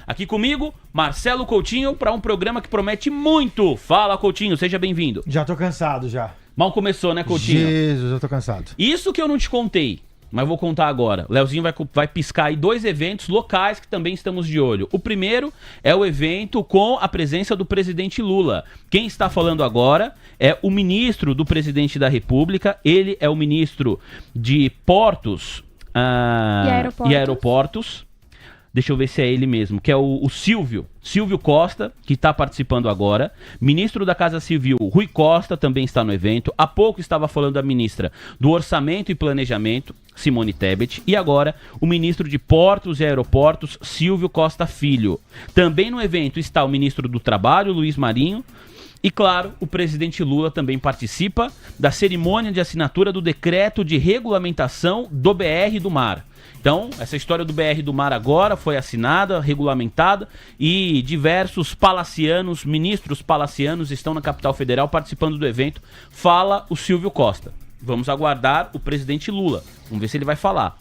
Aqui comigo, Marcelo Coutinho, para um programa que promete muito. Fala, Coutinho, seja bem-vindo. Já tô cansado, já. Mal começou, né, Coutinho? Jesus, eu tô cansado. Isso que eu não te contei, mas vou contar agora. O Leozinho vai piscar aí 2 eventos locais que também estamos de olho. O primeiro é o evento com a presença do presidente Lula. Quem está falando agora é o ministro do presidente da República. Ele é o ministro de Portos e Aeroportos. Deixa eu ver se é ele mesmo, que é o Silvio Costa, que está participando agora. Ministro da Casa Civil, Rui Costa, também está no evento. Há pouco estava falando a ministra do Orçamento e Planejamento, Simone Tebet. E agora, o ministro de Portos e Aeroportos, Silvio Costa Filho. Também no evento está o ministro do Trabalho, Luiz Marinho. E claro, o presidente Lula também participa da cerimônia de assinatura do decreto de regulamentação do BR do Mar. Então, essa história do BR do Mar agora foi assinada, regulamentada, e diversos palacianos, ministros palacianos estão na capital federal participando do evento. Fala o Silvio Costa. Vamos aguardar o presidente Lula. Vamos ver se ele vai falar.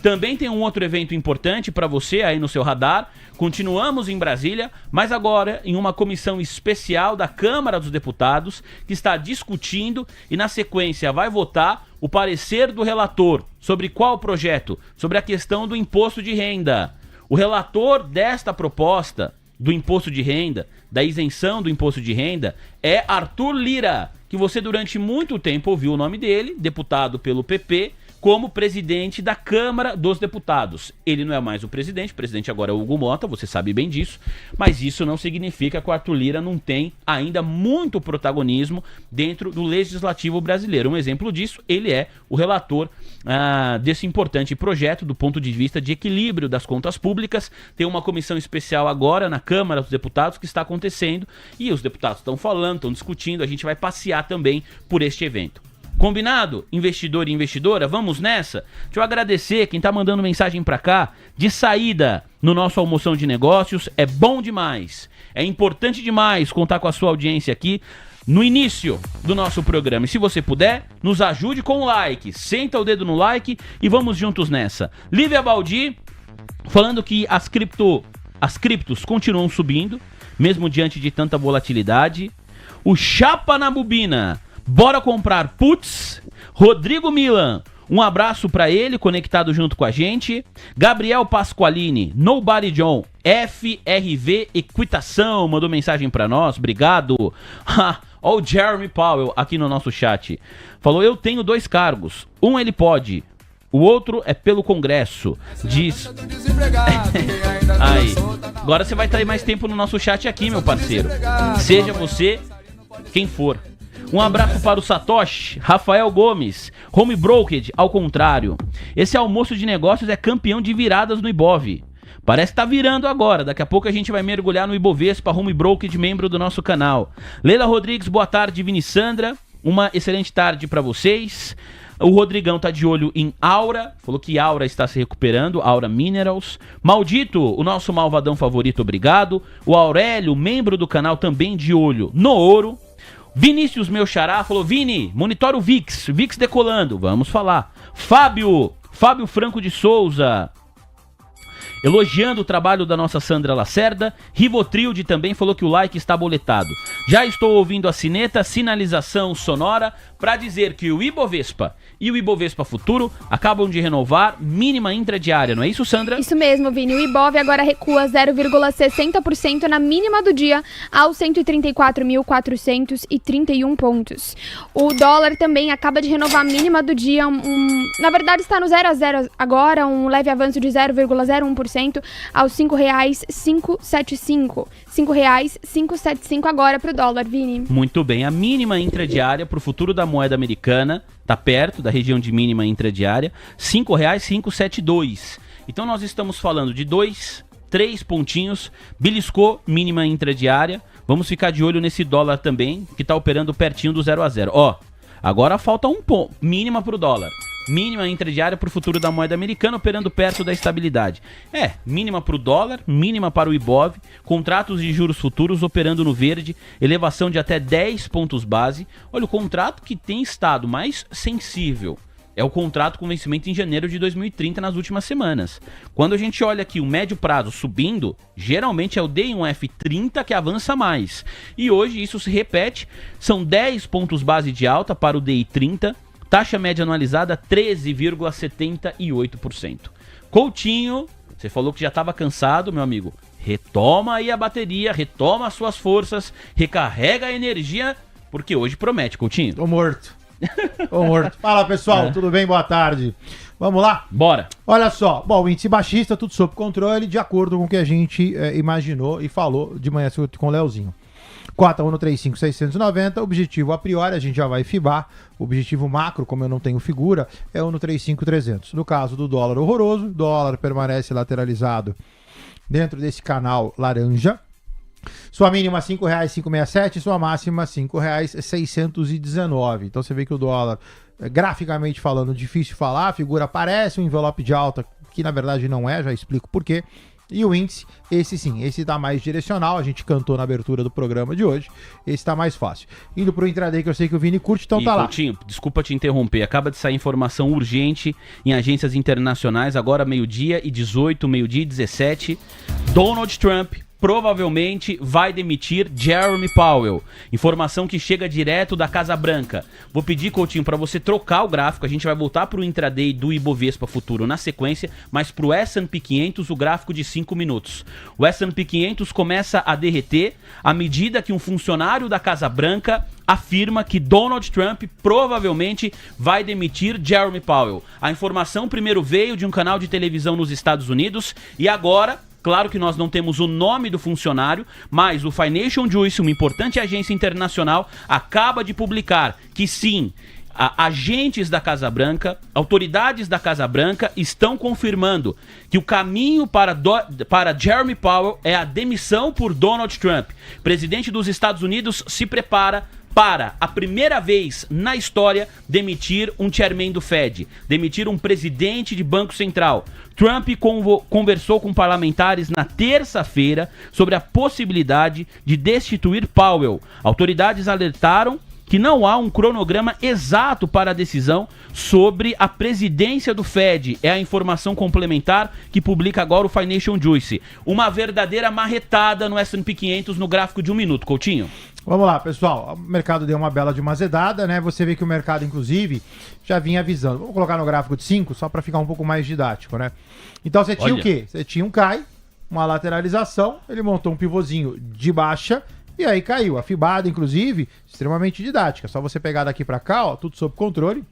Também tem um outro evento importante para você aí no seu radar. Continuamos em Brasília, mas agora em uma comissão especial da Câmara dos Deputados que está discutindo e na sequência vai votar o parecer do relator. Sobre qual projeto? Sobre a questão do imposto de renda. O relator desta proposta do imposto de renda, da isenção do imposto de renda, é Arthur Lira, que você durante muito tempo ouviu o nome dele, deputado pelo PP, como presidente da Câmara dos Deputados. Ele não é mais o presidente agora é o Hugo Mota, você sabe bem disso, mas isso não significa que o Arthur Lira não tem ainda muito protagonismo dentro do Legislativo brasileiro. Um exemplo disso, ele é o relator desse importante projeto do ponto de vista de equilíbrio das contas públicas. Tem uma comissão especial agora na Câmara dos Deputados que está acontecendo e os deputados estão falando, estão discutindo, a gente vai passear também por este evento. Combinado? Investidor e investidora, vamos nessa? Deixa eu agradecer quem tá mandando mensagem pra cá, de saída no nosso Almoção de Negócios. É bom demais, é importante demais contar com a sua audiência aqui no início do nosso programa. E se você puder, nos ajude com o like, senta o dedo no like e vamos juntos nessa. Lívia Baldi, falando que as criptos continuam subindo, mesmo diante de tanta volatilidade. O Chapa na Bobina, bora comprar puts. Rodrigo Milan, um abraço pra ele, conectado junto com a gente. Gabriel Pasqualini, Nobody John, FRV Equitação, mandou mensagem pra nós, obrigado. Ó o Jeremy Powell aqui no nosso chat. Falou, eu tenho 2 cargos, um ele pode, o outro é pelo Congresso. Diz... Aí, agora você vai estar mais tempo no nosso chat aqui, meu parceiro. Seja você quem for. Um abraço para o Satoshi, Rafael Gomes, Home Brokerage, ao contrário. Esse almoço de negócios é campeão de viradas no Ibov. Parece que tá virando agora, daqui a pouco a gente vai mergulhar no Ibovespa, Home Brokerage, membro do nosso canal. Leila Rodrigues, boa tarde, Vini Sandra, uma excelente tarde para vocês. O Rodrigão tá de olho em Aura, falou que Aura está se recuperando, Aura Minerals. Maldito, o nosso malvadão favorito, obrigado. O Aurélio, membro do canal, também de olho no ouro. Vinícius, meu xará, falou, Vini, monitora o VIX decolando, vamos falar. Fábio Franco de Souza, elogiando o trabalho da nossa Sandra Lacerda. Rivotrilde também falou que o like está boletado. Já estou ouvindo a sineta, sinalização sonora, para dizer que o Ibovespa e o Ibovespa Futuro acabam de renovar mínima intradiária, não é isso, Sandra? Isso mesmo, Vini. O Ibov agora recua 0,60% na mínima do dia aos 134.431 pontos. O dólar também acaba de renovar a mínima do dia, na verdade está no 0 a 0 agora, um leve avanço de 0,01% aos R$ 5,575. R$ 5,575 agora para o dólar, Vini. Muito bem, a mínima intradiária para o futuro da moeda americana está perto da região de mínima intradiária, R$ 5,572. Então nós estamos falando de 3 pontinhos, beliscou mínima intradiária. Vamos ficar de olho nesse dólar também, que está operando pertinho do 0 a 0. Ó, agora falta um ponto, mínima para o dólar. Mínima intradiária para o futuro da moeda americana, operando perto da estabilidade. Mínima para o dólar, mínima para o Ibov, contratos de juros futuros operando no verde, elevação de até 10 pontos base. Olha, o contrato que tem estado mais sensível é o contrato com vencimento em janeiro de 2030 nas últimas semanas. Quando a gente olha aqui o médio prazo subindo, geralmente é o D1F30 que avança mais. E hoje isso se repete, são 10 pontos base de alta para o DI30, taxa média anualizada 13,78%. Coutinho, você falou que já estava cansado, meu amigo. Retoma aí a bateria, retoma as suas forças, recarrega a energia, porque hoje promete, Coutinho. Tô morto. Fala, pessoal, tudo bem? Boa tarde. Vamos lá? Bora. Olha só, bom, o índice baixista, tudo sob controle, de acordo com o que a gente imaginou e falou de manhã com o Leozinho. Cota 1 no 35,690, objetivo a priori, a gente já vai fibar, o objetivo macro, como eu não tenho figura, é 1 no 35,300. No caso do dólar horroroso, o dólar permanece lateralizado dentro desse canal laranja. Sua mínima R$ 5,567, sua máxima R$ 5,619. Então você vê que o dólar, graficamente falando, difícil de falar, a figura parece um envelope de alta, que na verdade não é, já explico por quê. E o índice, esse sim, esse tá mais direcional, a gente cantou na abertura do programa de hoje, esse tá mais fácil. Indo pro intraday, que eu sei que o Vini curte, então tá lá. Coutinho, desculpa te interromper, acaba de sair informação urgente em agências internacionais, agora meio-dia e 18, meio-dia e 17, Donald Trump provavelmente vai demitir Jeremy Powell. Informação que chega direto da Casa Branca. Vou pedir, Coutinho, para você trocar o gráfico. A gente vai voltar para o intraday do Ibovespa Futuro na sequência, mas para o S&P 500 o gráfico de 5 minutos. O S&P 500 começa a derreter à medida que um funcionário da Casa Branca afirma que Donald Trump provavelmente vai demitir Jeremy Powell. A informação primeiro veio de um canal de televisão nos Estados Unidos e agora... Claro que nós não temos o nome do funcionário, mas o Financial Juice, uma importante agência internacional, acaba de publicar que sim, agentes da Casa Branca, autoridades da Casa Branca estão confirmando que o caminho para Jeremy Powell é a demissão por Donald Trump. Presidente dos Estados Unidos se prepara para, a primeira vez na história, demitir um chairman do Fed, demitir um presidente de Banco Central. Trump conversou com parlamentares na terça-feira sobre a possibilidade de destituir Powell. Autoridades alertaram que não há um cronograma exato para a decisão sobre a presidência do Fed. É a informação complementar que publica agora o Financial Juice. Uma verdadeira marretada no S&P 500 no gráfico de 1 minuto, Coutinho. Vamos lá, pessoal. O mercado deu uma bela de uma azedada, né? Você vê que o mercado, inclusive, já vinha avisando. Vamos colocar no gráfico de 5, só para ficar um pouco mais didático, né? Então você tinha o quê? Você tinha um CAI, uma lateralização, ele montou um pivôzinho de baixa, e aí caiu. A fibada, inclusive, extremamente didática. Só você pegar daqui para cá, ó, tudo sob controle.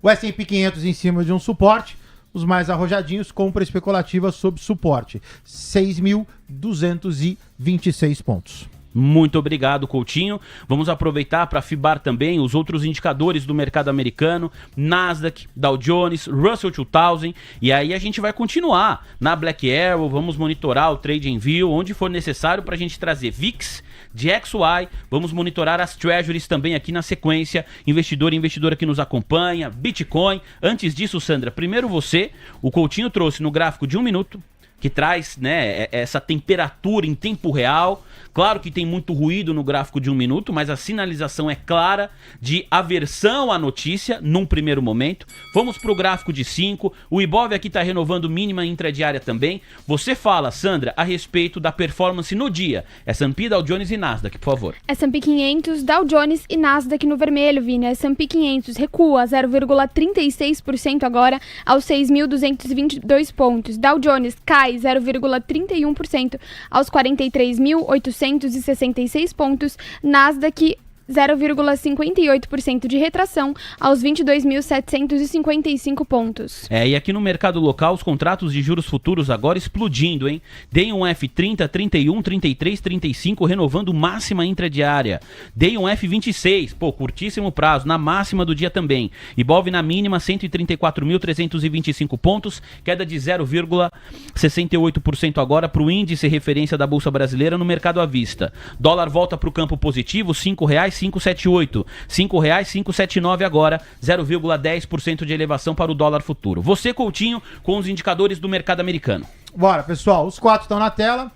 O S&P 500 em cima de um suporte. Os mais arrojadinhos, compra especulativa sob suporte. 6.226 pontos. Muito obrigado, Coutinho. Vamos aproveitar para fibar também os outros indicadores do mercado americano, Nasdaq, Dow Jones, Russell 2000, e aí a gente vai continuar na Black Arrow, vamos monitorar o TradingView, onde for necessário para a gente trazer VIX, DXY, vamos monitorar as Treasuries também aqui na sequência, investidor e investidora que nos acompanha, Bitcoin. Antes disso, Sandra, primeiro você, o Coutinho trouxe no gráfico de 1 minuto, que traz, né, essa temperatura em tempo real. Claro que tem muito ruído no gráfico de 1 minuto, mas a sinalização é clara de aversão à notícia num primeiro momento. Vamos para o gráfico de 5. O Ibov aqui está renovando mínima intradiária também. Você fala, Sandra, a respeito da performance no dia. S&P, Dow Jones e Nasdaq, por favor. S&P 500, Dow Jones e Nasdaq no vermelho, Vini. S&P 500 recua 0,36% agora aos 6.222 pontos. Dow Jones cai 0,31% aos 43.866 pontos. Nasdaq 0,58% de retração aos 22.755 pontos. E aqui no mercado local, os contratos de juros futuros agora explodindo, hein? D1F 30, 31, 33, 35, renovando máxima intradiária. D1F 26, curtíssimo prazo, na máxima do dia também. Ibov na mínima, 134.325 pontos, queda de 0,68% agora para o índice referência da Bolsa Brasileira no mercado à vista. Dólar volta para o campo positivo, R$5,578. R$5,579 agora, 0,10% de elevação para o dólar futuro. Você, Coutinho, com os indicadores do mercado americano. Bora, pessoal, os 4 estão na tela.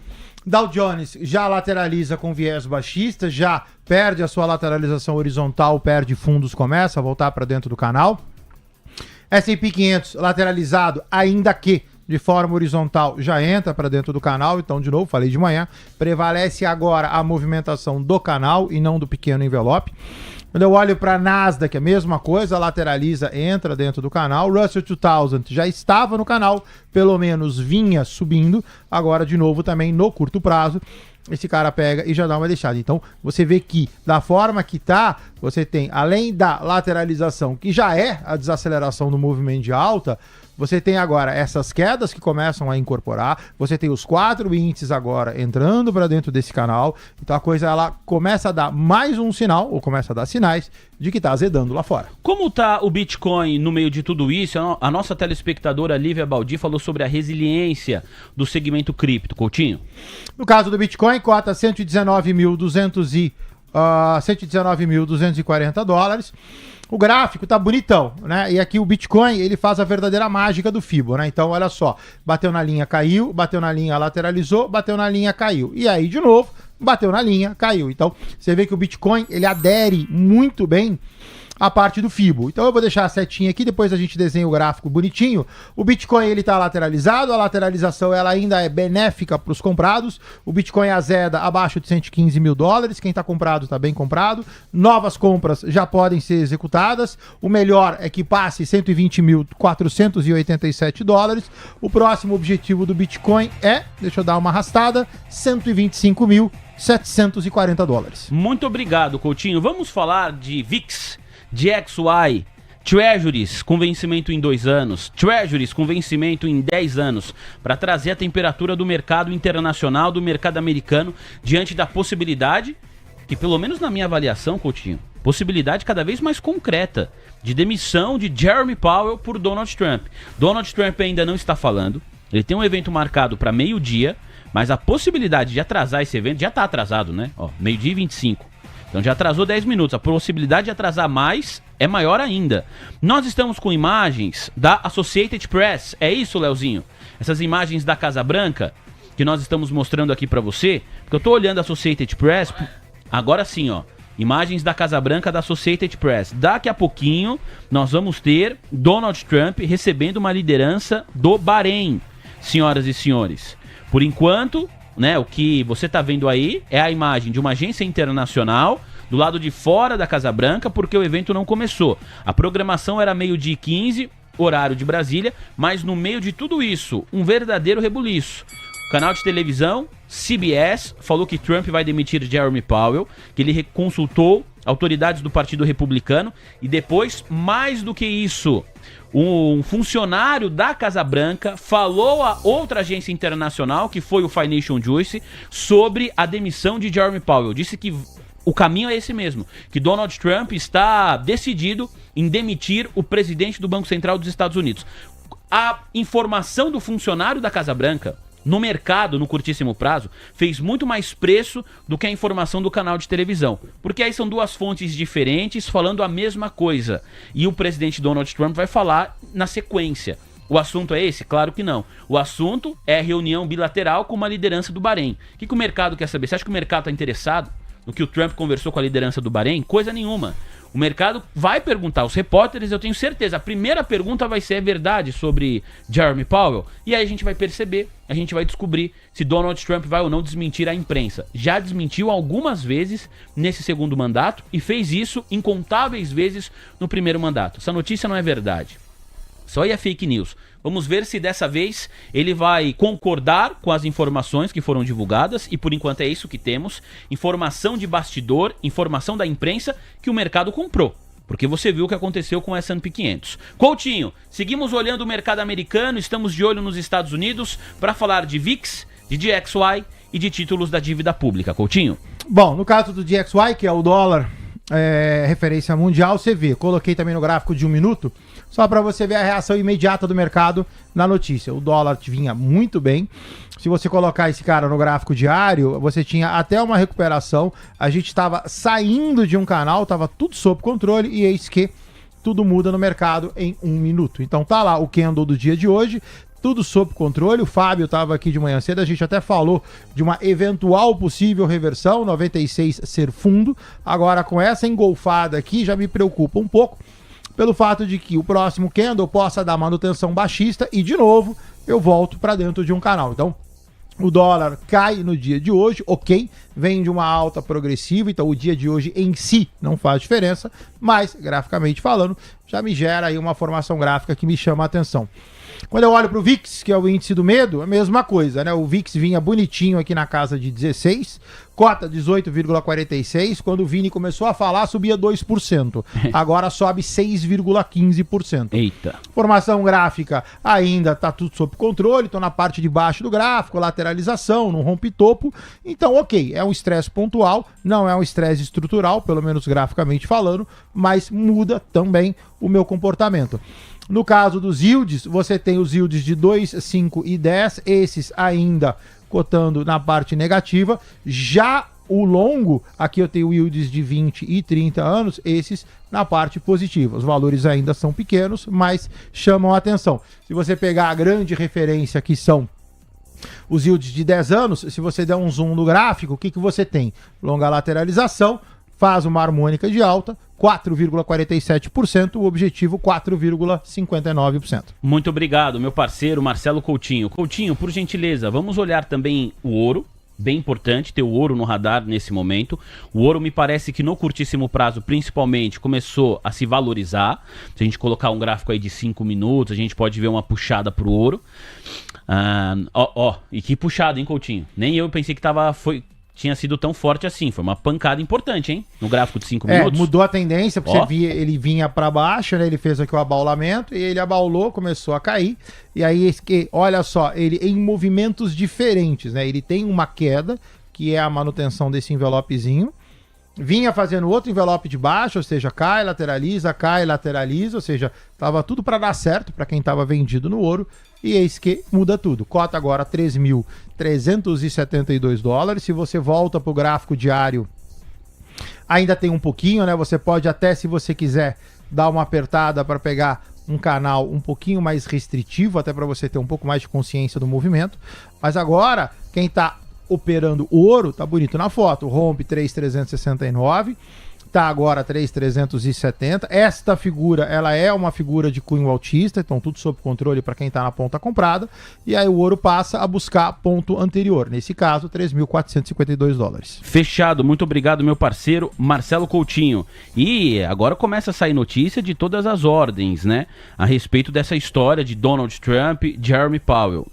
Dow Jones já lateraliza com viés baixista, já perde a sua lateralização horizontal, perde fundos, começa a voltar para dentro do canal. S&P 500 lateralizado, ainda que de forma horizontal, já entra para dentro do canal. Então, de novo, falei de manhã, prevalece agora a movimentação do canal e não do pequeno envelope. Quando eu olho para a Nasdaq, a mesma coisa, lateraliza, entra dentro do canal. Russell 2000 já estava no canal, pelo menos vinha subindo, agora de novo também no curto prazo. Esse cara pega e já dá uma deixada. Então, você vê que, da forma que tá, você tem, além da lateralização, que já é a desaceleração do movimento de alta, você tem agora essas quedas que começam a incorporar, você tem os 4 índices agora entrando para dentro desse canal, então a coisa ela começa a dar mais um sinal, ou começa a dar sinais, de que tá azedando lá fora. Como tá o Bitcoin no meio de tudo isso? A nossa telespectadora Lívia Baldi falou sobre a resiliência do segmento cripto, Coutinho. No caso do Bitcoin, cota 119.240 dólares. O gráfico tá bonitão, né? E aqui o Bitcoin, ele faz a verdadeira mágica do Fibo, né? Então, olha só, bateu na linha, caiu, bateu na linha, lateralizou, bateu na linha, caiu. E aí, de novo, bateu na linha, caiu. Então, você vê que o Bitcoin, ele adere muito bem a parte do Fibo. Então eu vou deixar a setinha aqui, depois a gente desenha o gráfico bonitinho. O Bitcoin, ele tá lateralizado, a lateralização ela ainda é benéfica para os comprados. O Bitcoin azeda abaixo de 115 mil dólares, quem tá comprado tá bem comprado. Novas compras já podem ser executadas. O melhor é que passe 120.487 dólares. O próximo objetivo do Bitcoin é, deixa eu dar uma arrastada, 125.740 dólares. Muito obrigado, Coutinho. Vamos falar de VIX, de XY, Treasuries com vencimento em 2 anos, Treasuries com vencimento em 10 anos, para trazer a temperatura do mercado internacional, do mercado americano, diante da possibilidade, que pelo menos na minha avaliação, Coutinho, possibilidade cada vez mais concreta, de demissão de Jeremy Powell por Donald Trump. Donald Trump ainda não está falando, ele tem um evento marcado para meio-dia, mas a possibilidade de atrasar esse evento, já está atrasado, né? Ó, meio-dia e 25. Então já atrasou 10 minutos. A possibilidade de atrasar mais é maior ainda. Nós estamos com imagens da Associated Press. É isso, Leozinho? Essas imagens da Casa Branca que nós estamos mostrando aqui pra você. Porque eu tô olhando a Associated Press. Agora sim, ó. Imagens da Casa Branca da Associated Press. Daqui a pouquinho nós vamos ter Donald Trump recebendo uma liderança do Bahrein, senhoras e senhores. Por enquanto, né, o que você está vendo aí é a imagem de uma agência internacional do lado de fora da Casa Branca, porque o evento não começou. A programação era 12h15, horário de Brasília, mas no meio de tudo isso, um verdadeiro rebuliço. O canal de televisão, CBS, falou que Trump vai demitir Jeremy Powell, que ele consultou autoridades do Partido Republicano, e depois, mais do que isso, um funcionário da Casa Branca falou a outra agência internacional, que foi o Financial Juice, sobre a demissão de Jeremy Powell. Disse que o caminho é esse mesmo, que Donald Trump está decidido em demitir o presidente do Banco Central dos Estados Unidos. A informação do funcionário da Casa Branca no mercado, no curtíssimo prazo, fez muito mais preço do que a informação do canal de televisão. Porque aí são duas fontes diferentes falando a mesma coisa. E o presidente Donald Trump vai falar na sequência. O assunto é esse? Claro que não. O assunto é a reunião bilateral com uma liderança do Bahrein. O que o mercado quer saber? Você acha que o mercado está interessado no que o Trump conversou com a liderança do Bahrein? Coisa nenhuma. O mercado vai perguntar, os repórteres, eu tenho certeza, a primeira pergunta vai ser: é verdade sobre Jeremy Powell? E aí a gente vai perceber, a gente vai descobrir se Donald Trump vai ou não desmentir a imprensa. Já desmentiu algumas vezes nesse segundo mandato e fez isso incontáveis vezes no primeiro mandato. Essa notícia não é verdade. Só é fake news. Vamos ver se dessa vez ele vai concordar com as informações que foram divulgadas, e por enquanto é isso que temos. Informação de bastidor, informação da imprensa que o mercado comprou. Porque você viu o que aconteceu com o S&P 500. Coutinho, seguimos olhando o mercado americano, estamos de olho nos Estados Unidos para falar de VIX, de DXY e de títulos da dívida pública. Coutinho? Bom, no caso do DXY, que é o dólar referência mundial, você vê, coloquei também no gráfico de 1 minuto, só para você ver a reação imediata do mercado na notícia. O dólar vinha muito bem. Se você colocar esse cara no gráfico diário, você tinha até uma recuperação. A gente estava saindo de um canal, estava tudo sob controle, e eis que tudo muda no mercado em 1 minuto. Então tá lá o candle do dia de hoje, tudo sob controle. O Fábio estava aqui de manhã cedo, a gente até falou de uma eventual possível reversão, 96 ser fundo. Agora, com essa engolfada aqui, já me preocupa um pouco, pelo fato de que o próximo candle possa dar manutenção baixista e, de novo, eu volto para dentro de um canal. Então, o dólar cai no dia de hoje, ok, vem de uma alta progressiva, então o dia de hoje em si não faz diferença, mas, graficamente falando, já me gera aí uma formação gráfica que me chama a atenção. Quando eu olho para o VIX, que é o índice do medo, é a mesma coisa, né? O VIX vinha bonitinho aqui na casa de 16, cota 18,46, quando o Vini começou a falar, subia 2%, agora sobe 6,15%. Eita. Formação gráfica ainda está tudo sob controle, estou na parte de baixo do gráfico, lateralização, não rompe topo, então ok, é um estresse pontual, não é um estresse estrutural, pelo menos graficamente falando, mas muda também o meu comportamento. No caso dos yields, você tem os yields de 2, 5 e 10, esses ainda cotando na parte negativa. Já o longo, aqui eu tenho yields de 20 e 30 anos, esses na parte positiva. Os valores ainda são pequenos, mas chamam a atenção. Se você pegar a grande referência que são os yields de 10 anos, se você der um zoom no gráfico, o que você tem? Longa lateralização, faz uma harmônica de alta, 4,47%, o objetivo 4,59%. Muito obrigado, meu parceiro Marcelo Coutinho. Coutinho, por gentileza, vamos olhar também o ouro. Bem importante ter o ouro no radar nesse momento. O ouro me parece que no curtíssimo prazo, principalmente, começou a se valorizar. Se a gente colocar um gráfico aí de 5 minutos, a gente pode ver uma puxada pro ouro. E que puxada, hein, Coutinho? Nem eu pensei que tinha sido tão forte assim. Foi uma pancada importante, hein? No gráfico de 5 minutos. Mudou a tendência, porque você via, ele vinha para baixo, né? Ele fez aqui o abaulamento e ele abaulou, começou a cair. E aí, olha só, ele em movimentos diferentes, né? Ele tem uma queda, que é a manutenção desse envelopezinho. Vinha fazendo outro envelope de baixo, ou seja, cai, lateraliza, ou seja, tava tudo para dar certo para quem tava vendido no ouro. E eis que muda tudo. Cota agora 3.372 dólares. Se você volta para o gráfico diário, ainda tem um pouquinho, né? Você pode até, se você quiser, dar uma apertada para pegar um canal um pouquinho mais restritivo, até para você ter um pouco mais de consciência do movimento. Mas agora, quem está operando ouro, tá bonito na foto. Rompe 3.369. Tá agora 3.370. Esta figura, ela é uma figura de cunho altista, então tudo sob controle para quem está na ponta comprada. E aí o ouro passa a buscar ponto anterior, nesse caso 3.452 dólares. Fechado, muito obrigado, meu parceiro Marcelo Coutinho. E agora começa a sair notícia de todas as ordens, né? A respeito dessa história de Donald Trump e Jeremy Powell.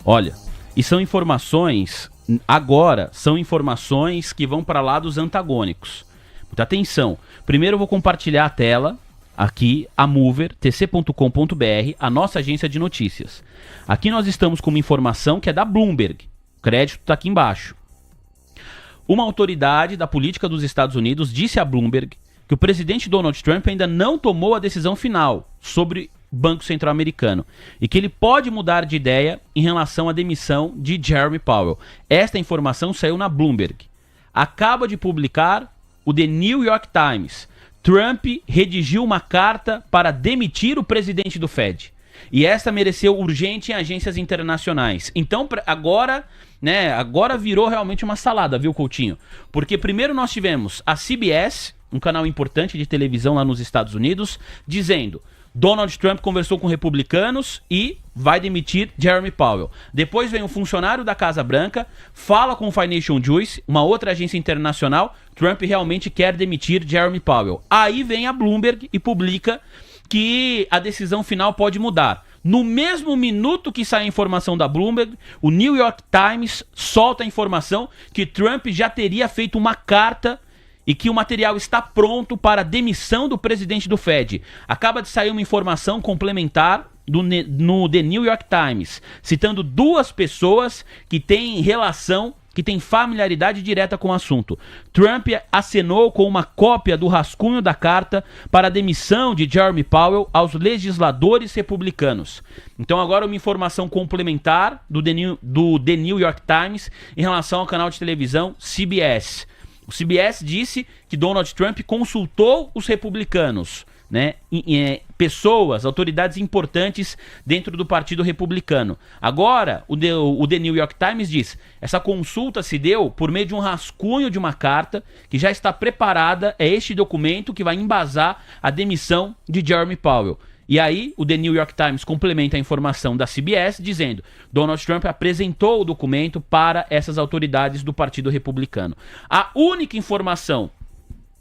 Olha, e são informações... Agora, são informações que vão para lados antagônicos. Muita atenção. Primeiro eu vou compartilhar a tela, aqui, a Mover, tc.com.br, a nossa agência de notícias. Aqui nós estamos com uma informação que é da Bloomberg. O crédito está aqui embaixo. Uma autoridade da política dos Estados Unidos disse à Bloomberg que o presidente Donald Trump ainda não tomou a decisão final sobre Banco Central Americano e que ele pode mudar de ideia em relação à demissão de Jeremy Powell. Esta informação saiu na Bloomberg. Acaba de publicar o The New York Times. Trump redigiu uma carta para demitir o presidente do Fed. E esta mereceu urgente em agências internacionais. Então, agora virou realmente uma salada, viu, Coutinho? Porque primeiro nós tivemos a CBS, um canal importante de televisão lá nos Estados Unidos, dizendo: Donald Trump conversou com republicanos e vai demitir Jeremy Powell. Depois vem um funcionário da Casa Branca, fala com o Financial Juice, uma outra agência internacional, Trump realmente quer demitir Jeremy Powell. Aí vem a Bloomberg e publica que a decisão final pode mudar. No mesmo minuto que sai a informação da Bloomberg, o New York Times solta a informação que Trump já teria feito uma carta e que o material está pronto para a demissão do presidente do Fed. Acaba de sair uma informação complementar no The New York Times, citando duas pessoas que têm relação, que têm familiaridade direta com o assunto. Trump acenou com uma cópia do rascunho da carta para a demissão de Jeremy Powell aos legisladores republicanos. Então agora uma informação complementar do The New York Times em relação ao canal de televisão CBS. O CBS disse que Donald Trump consultou os republicanos, né, pessoas, autoridades importantes dentro do Partido Republicano. Agora, o The New York Times diz, essa consulta se deu por meio de um rascunho de uma carta que já está preparada, é este documento que vai embasar a demissão de Jeremy Powell. E aí, o The New York Times complementa a informação da CBS dizendo, Donald Trump apresentou o documento para essas autoridades do Partido Republicano. A única informação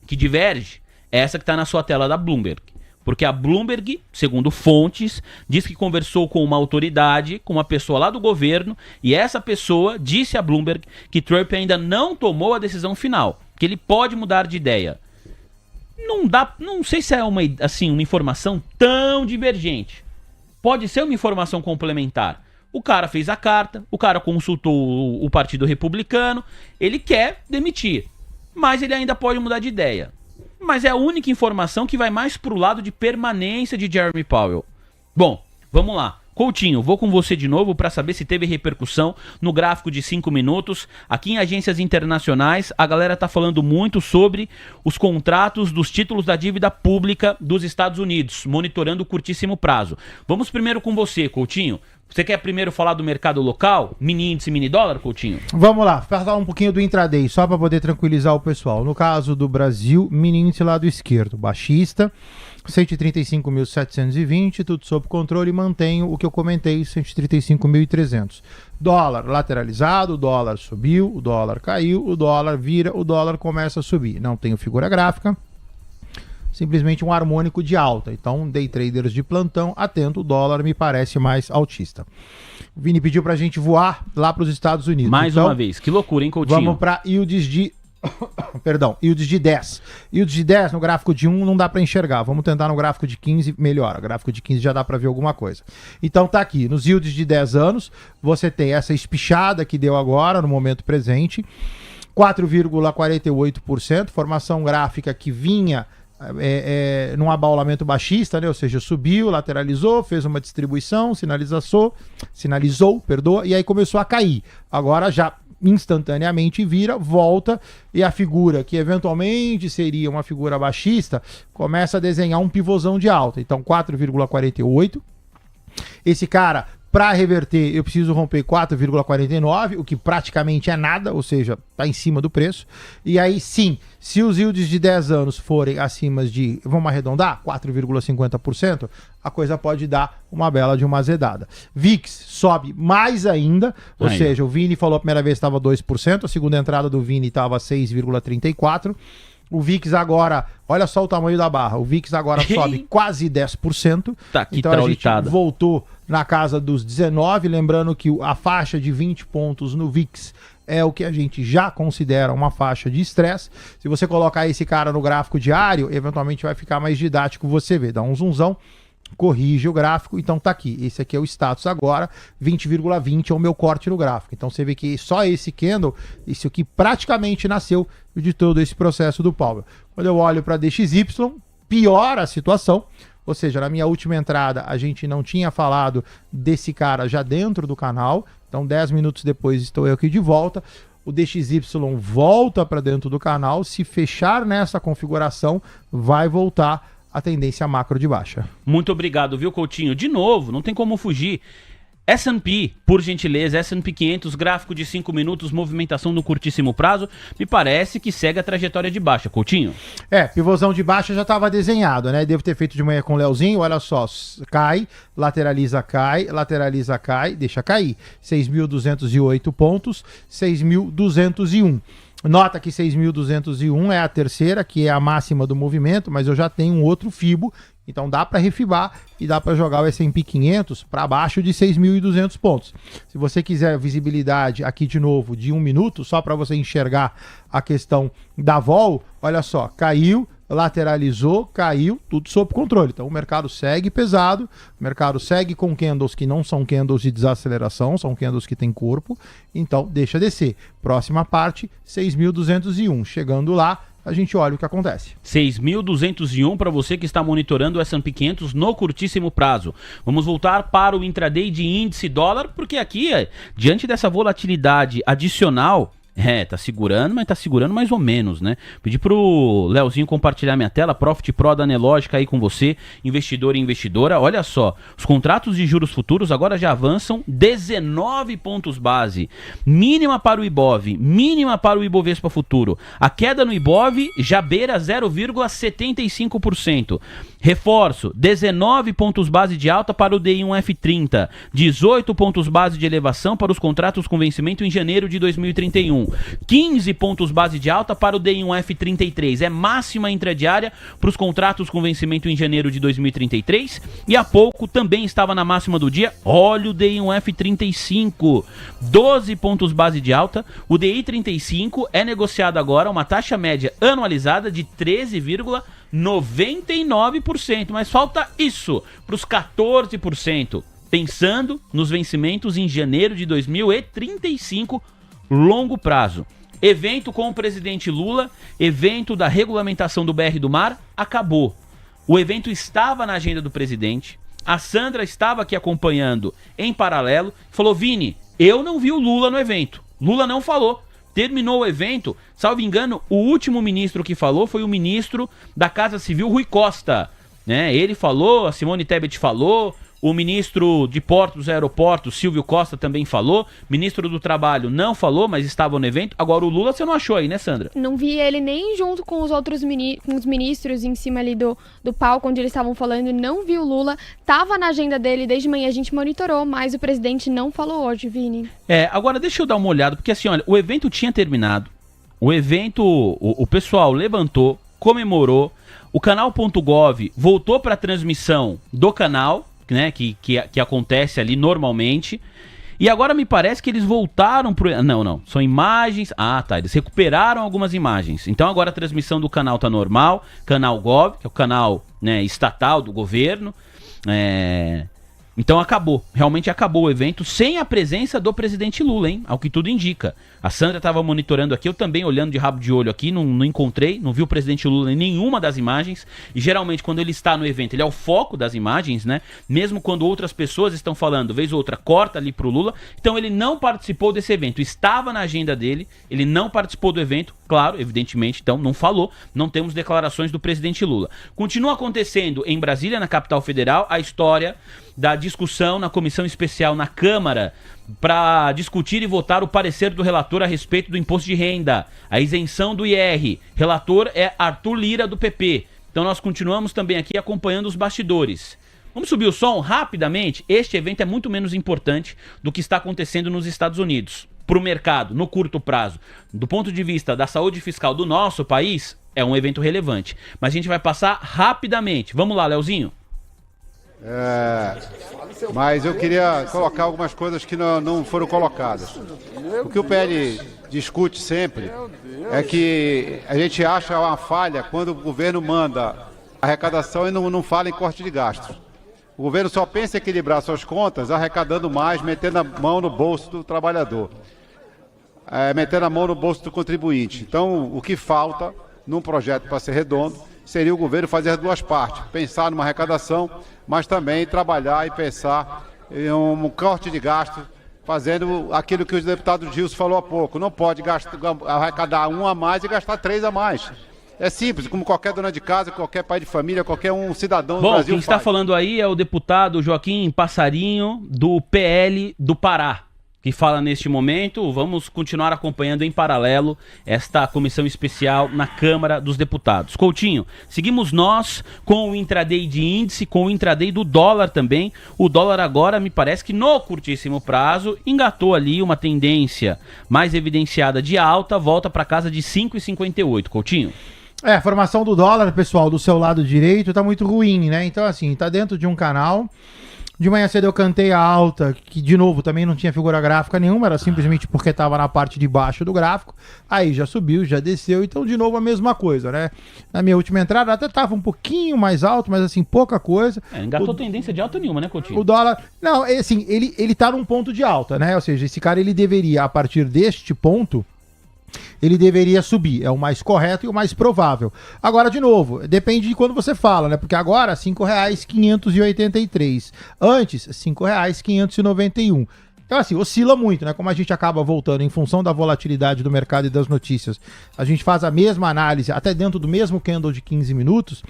que diverge é essa que está na sua tela da Bloomberg. Porque a Bloomberg, segundo fontes, diz que conversou com uma autoridade, com uma pessoa lá do governo, e essa pessoa disse a Bloomberg que Trump ainda não tomou a decisão final, que ele pode mudar de ideia. Não sei se é uma informação tão divergente. Pode ser uma informação complementar. O cara fez a carta, o cara consultou o Partido Republicano, ele quer demitir, mas ele ainda pode mudar de ideia. Mas é a única informação que vai mais pro lado de permanência de Jeremy Powell. Bom, vamos lá. Coutinho, vou com você de novo para saber se teve repercussão no gráfico de 5 minutos. Aqui em agências internacionais, a galera tá falando muito sobre os contratos dos títulos da dívida pública dos Estados Unidos, monitorando o curtíssimo prazo. Vamos primeiro com você, Coutinho. Você quer primeiro falar do mercado local? Mini índice, mini dólar, Coutinho? Vamos lá, falar um pouquinho do intraday, só para poder tranquilizar o pessoal. No caso do Brasil, mini índice lado esquerdo, baixista, 135.720, tudo sob controle, mantenho o que eu comentei, 135.300. Dólar lateralizado, o dólar subiu, o dólar caiu, o dólar vira, o dólar começa a subir. Não tenho figura gráfica. Simplesmente um harmônico de alta. Então, day traders de plantão, atento, o dólar me parece mais altista. O Vini pediu pra gente voar lá para os Estados Unidos. Mais uma vez, que loucura, hein, Coutinho? Vamos para yields de... Perdão, yields de 10. Yields de 10 no gráfico de 1 não dá para enxergar. Vamos tentar no gráfico de 15, melhora. Gráfico de 15 já dá para ver alguma coisa. Então tá aqui, nos yields de 10 anos, você tem essa espichada que deu agora, no momento presente, 4,48%, formação gráfica que vinha num abaulamento baixista, né? Ou seja, subiu, lateralizou, fez uma distribuição, sinalizou, e aí começou a cair. Agora já instantaneamente vira, volta, e a figura que eventualmente seria uma figura baixista começa a desenhar um pivôzão de alta. Então 4,48. Esse cara, para reverter, eu preciso romper 4,49, o que praticamente é nada, ou seja, está em cima do preço. E aí sim, se os yields de 10 anos forem acima de, vamos arredondar, 4,50%, a coisa pode dar uma bela de uma azedada. VIX sobe mais ainda, ou seja, o Vini falou a primeira vez que estava 2%, a segunda entrada do Vini estava 6,34%. O VIX agora, olha só o tamanho da barra, o VIX agora sobe quase 10%. Tá, que então traulitada. A gente voltou na casa dos 19, lembrando que a faixa de 20 pontos no VIX é o que a gente já considera uma faixa de estresse. Se você colocar esse cara no gráfico diário, eventualmente vai ficar mais didático você ver, dá um zoomzão, corrige o gráfico, então tá aqui, esse aqui é o status agora, 20,20 é o meu corte no gráfico, então você vê que só esse candle, isso aqui praticamente nasceu de todo esse processo do Powell. Quando eu olho para DXY, piora a situação, ou seja, na minha última entrada a gente não tinha falado desse cara já dentro do canal, então 10 minutos depois estou eu aqui de volta, o DXY volta para dentro do canal, se fechar nessa configuração, vai voltar a tendência macro de baixa. Muito obrigado, viu, Coutinho? De novo, não tem como fugir. S&P, por gentileza, S&P 500, gráfico de 5 minutos, movimentação no curtíssimo prazo, me parece que segue a trajetória de baixa, Coutinho. Pivôzão de baixa já estava desenhado, né? Devo ter feito de manhã com o Leozinho, olha só, cai, lateraliza, cai, deixa cair. 6.208 pontos, 6.201. Nota que 6.201 é a terceira, que é a máxima do movimento, mas eu já tenho um outro FIBO, então dá para refibar e dá para jogar o S&P 500 para baixo de 6.200 pontos. Se você quiser visibilidade aqui de novo de 1 minuto, só para você enxergar a questão da vol, olha só, caiu, lateralizou, caiu, tudo sob controle. Então o mercado segue pesado, o mercado segue com candles que não são candles de desaceleração, são candles que têm corpo, então deixa descer. Próxima parte, 6.201. Chegando lá, a gente olha o que acontece. 6.201 para você que está monitorando o S&P 500 no curtíssimo prazo. Vamos voltar para o intraday de índice dólar, porque aqui, diante dessa volatilidade adicional, Tá segurando, mas tá segurando mais ou menos, né? Pedi pro Leozinho compartilhar minha tela, Profit Pro da Anelógica aí com você, investidor e investidora. Olha só, os contratos de juros futuros agora já avançam 19 pontos base. Mínima para o Ibov, mínima para o Ibovespa Futuro. A queda no Ibov já beira 0,75%. Reforço, 19 pontos base de alta para o DI1F30, 18 pontos base de elevação para os contratos com vencimento em janeiro de 2031, 15 pontos base de alta para o DI1F33, é máxima intradiária para os contratos com vencimento em janeiro de 2033, e há pouco também estava na máxima do dia, olha o DI1F35, 12 pontos base de alta, o DI35 é negociado agora uma taxa média anualizada de 13,99%, mas falta isso para os 14%, pensando nos vencimentos em janeiro de 2035, longo prazo. Evento com o presidente Lula, evento da regulamentação do BR do Mar, acabou. O evento estava na agenda do presidente, a Sandra estava aqui acompanhando em paralelo, falou: Vini, eu não vi o Lula no evento, Lula não falou. Terminou o evento, salvo engano, o último ministro que falou foi o ministro da Casa Civil, Rui Costa, né? Ele falou, a Simone Tebet falou, o ministro de Portos e Aeroportos, Silvio Costa, também falou, ministro do Trabalho não falou, mas estava no evento. Agora o Lula você não achou aí, né, Sandra? Não vi ele nem junto com os outros com os ministros em cima ali do palco onde eles estavam falando, não vi o Lula, tava na agenda dele desde manhã, a gente monitorou, mas o presidente não falou hoje, Vini. Agora deixa eu dar uma olhada, porque assim, olha, o evento tinha terminado, o evento, o pessoal levantou, comemorou, o canal.gov voltou para a transmissão do canal, né, que acontece ali normalmente, e agora me parece que eles voltaram pro... Não, são imagens... eles recuperaram algumas imagens, então agora a transmissão do canal tá normal, canal Gov, que é o canal, né, estatal do governo, então realmente acabou o evento sem a presença do presidente Lula, hein? Ao que tudo indica. A Sandra estava monitorando aqui, eu também olhando de rabo de olho aqui, não encontrei, não vi o presidente Lula em nenhuma das imagens, e geralmente quando ele está no evento, ele é o foco das imagens, né? Mesmo quando outras pessoas estão falando, vez ou outra, corta ali pro Lula, então ele não participou desse evento, estava na agenda dele, ele não participou do evento, claro, evidentemente, então não falou, não temos declarações do presidente Lula. Continua acontecendo em Brasília, na capital federal, a história da discussão na comissão especial na Câmara para discutir e votar o parecer do relator a respeito do imposto de renda, a isenção do IR. Relator é Arthur Lira, do PP. Então nós continuamos também aqui acompanhando os bastidores. Vamos subir o som rapidamente? Este evento é muito menos importante do que está acontecendo nos Estados Unidos. Para o mercado, no curto prazo, do ponto de vista da saúde fiscal do nosso país, é um evento relevante. Mas a gente vai passar rapidamente. Vamos lá, Leozinho. Mas eu queria colocar algumas coisas que não foram colocadas. O que o PL discute sempre é que a gente acha uma falha quando o governo manda arrecadação e não fala em corte de gastos. O governo só pensa em equilibrar suas contas arrecadando mais, metendo a mão no bolso do trabalhador, metendo a mão no bolso do contribuinte. Então, o que falta num projeto para ser redondo seria o governo fazer as duas partes, pensar numa arrecadação, mas também trabalhar e pensar em um corte de gasto, fazendo aquilo que o deputado Gilson falou há pouco. Não pode arrecadar um a mais e gastar 3 a mais. É simples, como qualquer dona de casa, qualquer pai de família, qualquer cidadão do Brasil faz. Bom, quem está falando aí é o deputado Joaquim Passarinho, do PL do Pará, que fala neste momento. Vamos continuar acompanhando em paralelo esta comissão especial na Câmara dos Deputados. Coutinho, seguimos nós com o intraday de índice, com o intraday do dólar também. O dólar agora, me parece que no curtíssimo prazo, engatou ali uma tendência mais evidenciada de alta, volta para casa de 5,58. Coutinho. A formação do dólar, pessoal, do seu lado direito, tá muito ruim, né? Então, assim, tá dentro de um canal. De manhã cedo eu cantei a alta, que de novo também não tinha figura gráfica nenhuma, era simplesmente porque estava na parte de baixo do gráfico, aí já subiu, já desceu, então de novo a mesma coisa, né? Na minha última entrada até estava um pouquinho mais alto, mas assim, pouca coisa. Engatou tendência de alta nenhuma, né, Coutinho? O dólar, não, assim, ele tá num ponto de alta, né? Ou seja, esse cara ele deveria, a partir deste ponto, ele deveria subir, é o mais correto e o mais provável. Agora, de novo, depende de quando você fala, né? Porque agora, R$ 5,583. Antes, R$ 5,591. Então, assim, oscila muito, né? Como a gente acaba voltando em função da volatilidade do mercado e das notícias, a gente faz a mesma análise até dentro do mesmo candle de 15 minutos,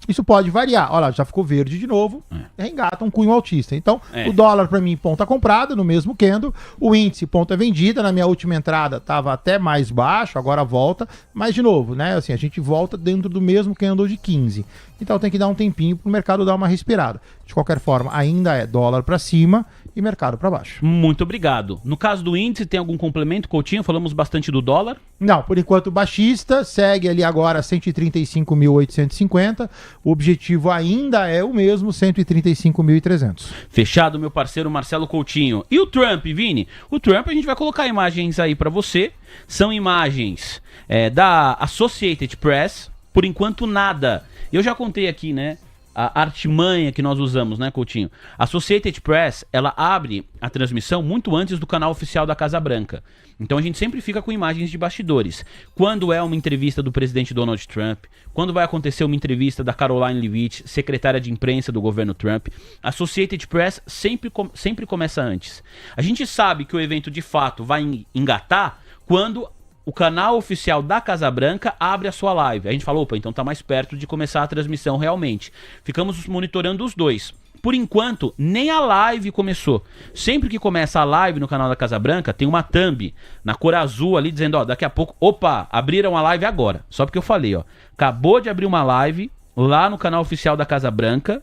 isso pode variar. Olha lá, já ficou verde de novo, engata um cunho altista. Então, o dólar para mim, ponta comprada no mesmo candle, o índice ponta vendida, na minha última entrada estava até mais baixo, agora volta, mas de novo, né? Assim, a gente volta dentro do mesmo candle de 15. Então tem que dar um tempinho para o mercado dar uma respirada. De qualquer forma, ainda é dólar para cima e mercado para baixo. Muito obrigado. No caso do índice, tem algum complemento, Coutinho? Falamos bastante do dólar. Não, por enquanto baixista, segue ali agora 135.850. O objetivo ainda é o mesmo, 135.300. Fechado, meu parceiro Marcelo Coutinho. E o Trump, Vini? O Trump, a gente vai colocar imagens aí para você. São imagens da Associated Press. Por enquanto, nada. Eu já contei aqui, né? A artimanha que nós usamos, né, Coutinho? A Associated Press, ela abre a transmissão muito antes do canal oficial da Casa Branca. Então a gente sempre fica com imagens de bastidores. Quando é uma entrevista do presidente Donald Trump, quando vai acontecer uma entrevista da Caroline Leavitt, secretária de imprensa do governo Trump, a Associated Press sempre começa antes. A gente sabe que o evento de fato vai engatar quando o canal oficial da Casa Branca abre a sua live. A gente falou, opa, então tá mais perto de começar a transmissão realmente. Ficamos monitorando os dois. Por enquanto, nem a live começou. Sempre que começa a live no canal da Casa Branca, tem uma thumb na cor azul ali dizendo, ó, daqui a pouco, opa, abriram a live agora. Só porque eu falei, ó, acabou de abrir uma live lá no canal oficial da Casa Branca,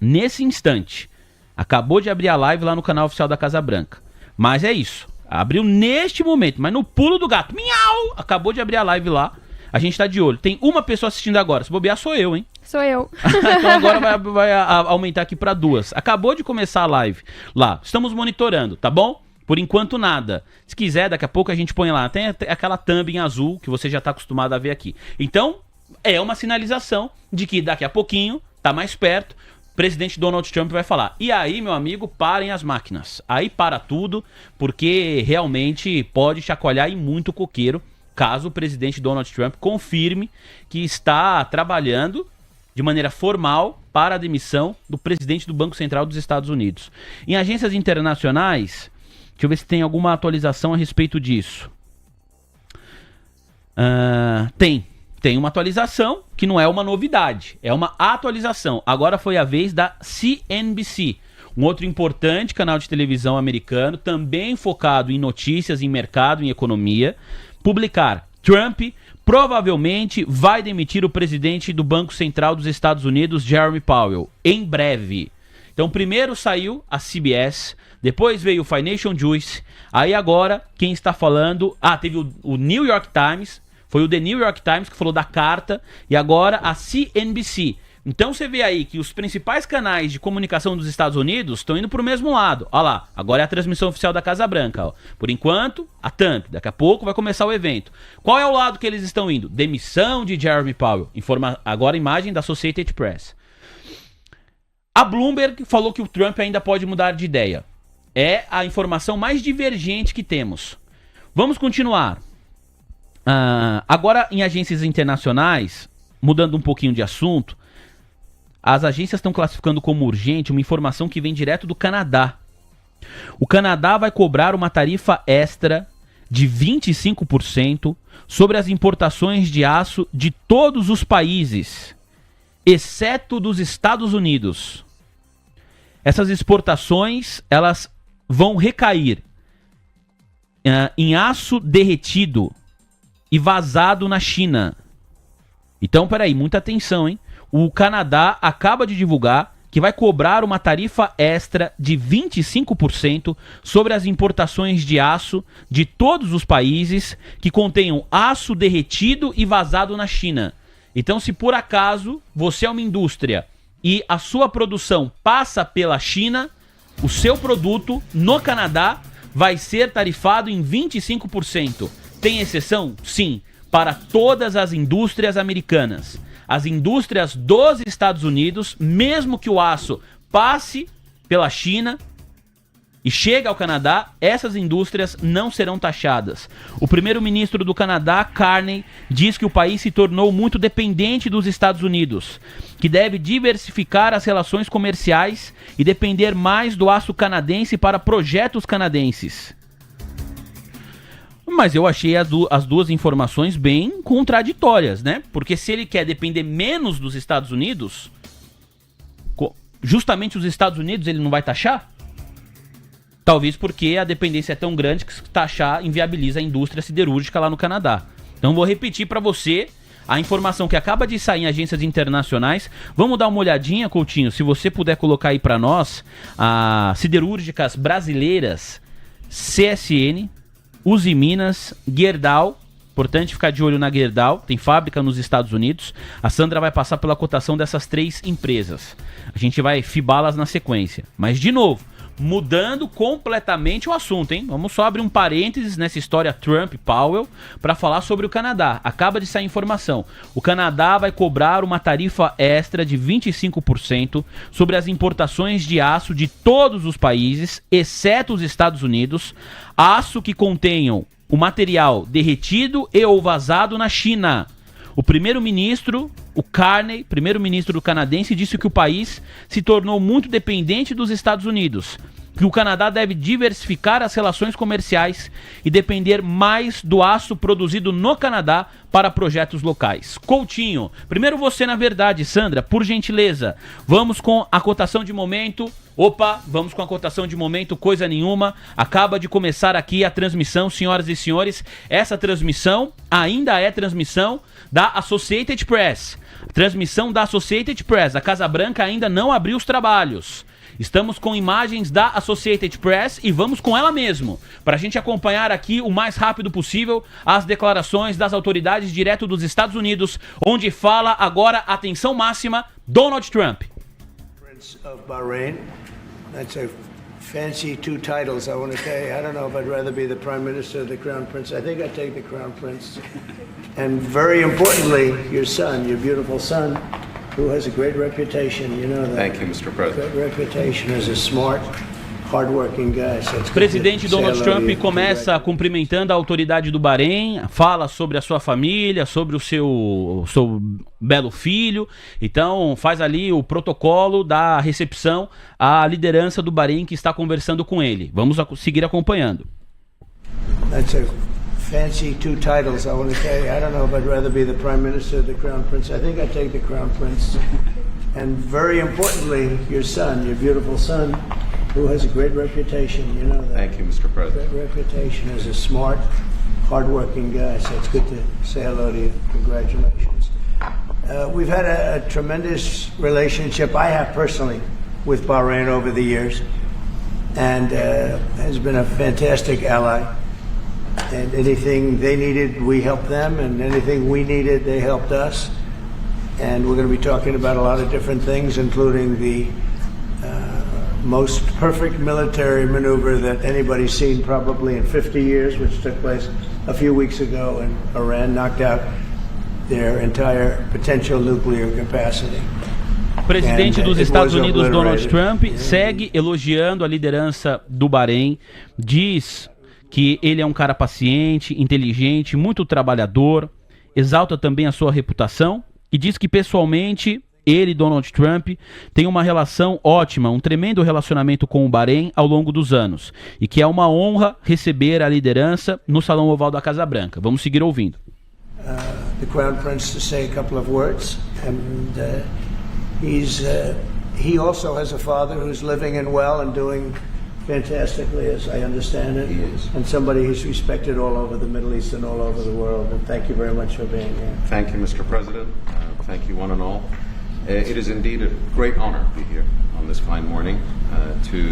nesse instante. Acabou de abrir a live lá no canal oficial da Casa Branca. Mas é isso. Abriu neste momento, mas no pulo do gato. Miau! Acabou de abrir a live lá. A gente tá de olho. Tem uma pessoa assistindo agora. Se bobear, sou eu, hein? Sou eu. Então agora vai aumentar aqui pra 2. Acabou de começar a live lá. Estamos monitorando, tá bom? Por enquanto, nada. Se quiser, daqui a pouco a gente põe lá. Tem aquela thumb em azul que você já tá acostumado a ver aqui. Então, é uma sinalização de que daqui a pouquinho, tá mais perto, o presidente Donald Trump vai falar. E aí, meu amigo, parem as máquinas. Aí para tudo, porque realmente pode chacoalhar e muito coqueiro, caso o presidente Donald Trump confirme que está trabalhando de maneira formal para a demissão do presidente do Banco Central dos Estados Unidos. Em agências internacionais, deixa eu ver se tem alguma atualização a respeito disso. Tem uma atualização que não é uma novidade, é uma atualização. Agora foi a vez da CNBC, um outro importante canal de televisão americano, também focado em notícias, em mercado, em economia, publicar: Trump provavelmente vai demitir o presidente do Banco Central dos Estados Unidos, Jerome Powell, em breve. Então primeiro saiu a CBS, depois veio o Financial Juice, aí agora quem está falando... teve o New York Times. Foi o The New York Times que falou da carta e agora a CNBC. Então você vê aí que os principais canais de comunicação dos Estados Unidos estão indo para o mesmo lado. Olha lá, agora é a transmissão oficial da Casa Branca. Ó. Por enquanto, a Trump. Daqui a pouco vai começar o evento. Qual é o lado que eles estão indo? Demissão de Jerome Powell. Agora a imagem da Associated Press. A Bloomberg falou que o Trump ainda pode mudar de ideia. É a informação mais divergente que temos. Vamos continuar. Agora, em agências internacionais, mudando um pouquinho de assunto, as agências estão classificando como urgente uma informação que vem direto do Canadá. O Canadá vai cobrar uma tarifa extra de 25% sobre as importações de aço de todos os países, exceto dos Estados Unidos. Essas exportações, elas vão recair em aço derretido e vazado na China. Então, peraí, muita atenção, hein? O Canadá acaba de divulgar que vai cobrar uma tarifa extra de 25% sobre as importações de aço de todos os países que contenham aço derretido e vazado na China. Então, se por acaso você é uma indústria e a sua produção passa pela China, o seu produto no Canadá vai ser tarifado em 25%. Tem exceção? Sim, para todas as indústrias americanas. As indústrias dos Estados Unidos, mesmo que o aço passe pela China, e chega ao Canadá, essas indústrias não serão taxadas. O primeiro-ministro do Canadá, Carney, diz que o país se tornou muito dependente dos Estados Unidos, que deve diversificar as relações comerciais e depender mais do aço canadense para projetos canadenses. Mas eu achei as duas informações bem contraditórias, né? Porque se ele quer depender menos dos Estados Unidos, justamente os Estados Unidos ele não vai taxar? Talvez porque a dependência é tão grande que taxar inviabiliza a indústria siderúrgica lá no Canadá. Então vou repetir para você a informação que acaba de sair em agências internacionais. Vamos dar uma olhadinha, Coutinho, se você puder colocar aí para nós as siderúrgicas brasileiras, CSN, Usiminas, Gerdau. Importante ficar de olho na Gerdau, tem fábrica nos Estados Unidos. A Sandra vai passar pela cotação dessas 3 empresas. A gente vai fibá-las na sequência. Mas, de novo, mudando completamente o assunto, hein? Vamos só abrir um parênteses nessa história Trump-Powell para falar sobre o Canadá. Acaba de sair informação. O Canadá vai cobrar uma tarifa extra de 25% sobre as importações de aço de todos os países, exceto os Estados Unidos, aço que contenham o material derretido e ou vazado na China. O primeiro-ministro, o Carney, primeiro-ministro canadense, disse que o país se tornou muito dependente dos Estados Unidos, que o Canadá deve diversificar as relações comerciais e depender mais do aço produzido no Canadá para projetos locais. Coutinho, primeiro você na verdade, Sandra, por gentileza, vamos com a cotação de momento. Opa, vamos com a cotação de momento, coisa nenhuma. Acaba de começar aqui a transmissão, senhoras e senhores. Essa transmissão ainda é transmissão da Associated Press. Transmissão da Associated Press. A Casa Branca ainda não abriu os trabalhos. Estamos com imagens da Associated Press e vamos com ela mesmo, para a gente acompanhar aqui o mais rápido possível as declarações das autoridades direto dos Estados Unidos, onde fala agora, atenção máxima, Donald Trump. Prince of Bahrain. That's a fancy 2 titles, I want to tell you. I don't know if I'd rather be the Prime Minister or the Crown Prince. I think I'd take the Crown Prince. And very importantly, your son, your beautiful son, who has a great reputation, you know that. Thank you, Mr. President. Great reputation as a smart, hard-working guy. So it's good Presidente to say Donald hello to Trump you. começa cumprimentando a autoridade do Bahrein, fala sobre a sua família, sobre o seu belo filho. Então faz ali o protocolo da recepção à liderança do Bahrein que está conversando com ele. Vamos seguir acompanhando. That's a fancy 2 titles, I want to tell you. I don't know if I'd rather be the Prime Minister or the Crown Prince. I think I'd take the Crown Prince. And very importantly, your son, your beautiful son, who has a great reputation, you know that. Thank you, Mr. President. Great reputation as a smart, hard-working guy, so it's good to say hello to you. Congratulations. We've had a tremendous relationship, I have personally, with Bahrain over the years, and has been a fantastic ally. And anything they needed, we helped them, and anything we needed, they helped us. And we're going to be talking about a lot of different things, including the most perfect military maneuver that anybody's seen probably in 50 years, which took place a few weeks ago, and Iran knocked out their entire potential nuclear capacity. Presidente dos Estados Unidos, Donald Trump, segue elogiando a liderança do Bahrein, diz que ele é um cara paciente, inteligente, muito trabalhador, exalta também a sua reputação e diz que pessoalmente ele, Donald Trump, tem uma relação ótima, um tremendo relacionamento com o Bahrein ao longo dos anos e que é uma honra receber a liderança no Salão Oval da Casa Branca. Vamos seguir ouvindo. The Crown Prince to say a couple of words, and he also has a father who's living and well and doing fantastically, as I understand it. He is. And somebody who's respected all over the Middle East and all over the world. And thank you very much for being here. Thank you, Mr. President. Thank you, one and all. It is indeed a great honor to be here on this fine morning.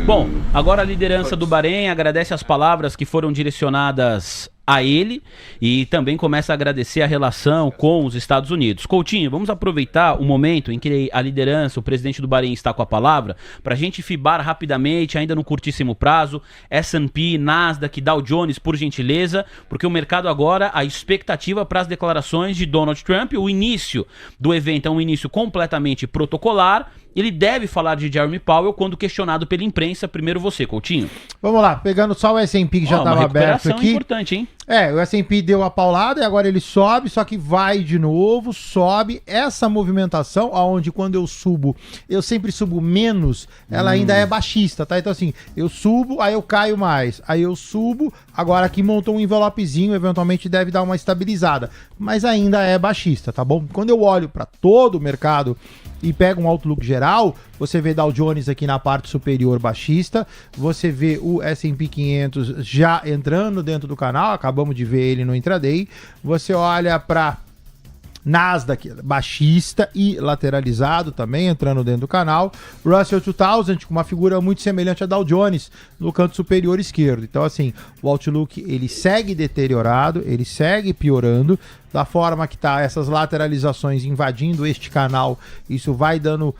Bom, agora a liderança do Bahrein agradece as palavras que foram direcionadas a ele e também começa a agradecer a relação com os Estados Unidos. Coutinho, vamos aproveitar o momento em que a liderança, o presidente do Bahrein está com a palavra, para a gente fibar rapidamente, ainda no curtíssimo prazo, S&P, Nasdaq, Dow Jones, por gentileza, porque o mercado agora, a expectativa para as declarações de Donald Trump, o início do evento é um início completamente protocolar, ele deve falar de Jeremy Powell quando questionado pela imprensa. Primeiro você, Coutinho. Vamos lá, pegando só o S&P que já estava aberto aqui. Importante, hein? O S&P deu a paulada e agora ele sobe, só que vai de novo, sobe. Essa movimentação, aonde quando eu subo, eu sempre subo menos, ela ainda é baixista, tá? Então assim, eu subo, aí eu caio mais, aí eu subo, agora aqui montou um envelopezinho, eventualmente deve dar uma estabilizada, mas ainda é baixista, tá bom? Quando eu olho para todo o mercado e pego um outlook geral, você vê Dow Jones aqui na parte superior baixista, você vê o S&P 500 já entrando dentro do canal, acabamos de ver ele no intraday, você olha para Nasdaq baixista e lateralizado também, entrando dentro do canal. Russell 2000 com uma figura muito semelhante a Dow Jones no canto superior esquerdo. Então assim, o outlook ele segue deteriorado, ele segue piorando. Da forma que tá essas lateralizações invadindo este canal, isso vai dando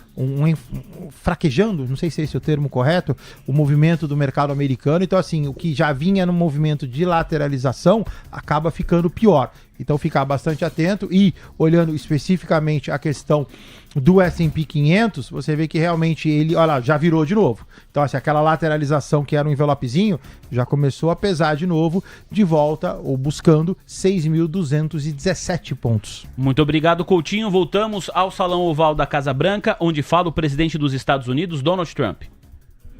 fraquejando, não sei se esse é o termo correto, o movimento do mercado americano. Então assim, o que já vinha no movimento de lateralização acaba ficando pior. Então ficar bastante atento e olhando especificamente a questão do S&P 500, você vê que realmente ele, olha lá, já virou de novo. Então assim, aquela lateralização que era um envelopezinho, já começou a pesar de novo, de volta ou buscando 6.217 pontos. Muito obrigado, Coutinho. Voltamos ao Salão Oval da Casa Branca, onde fala o presidente dos Estados Unidos, Donald Trump.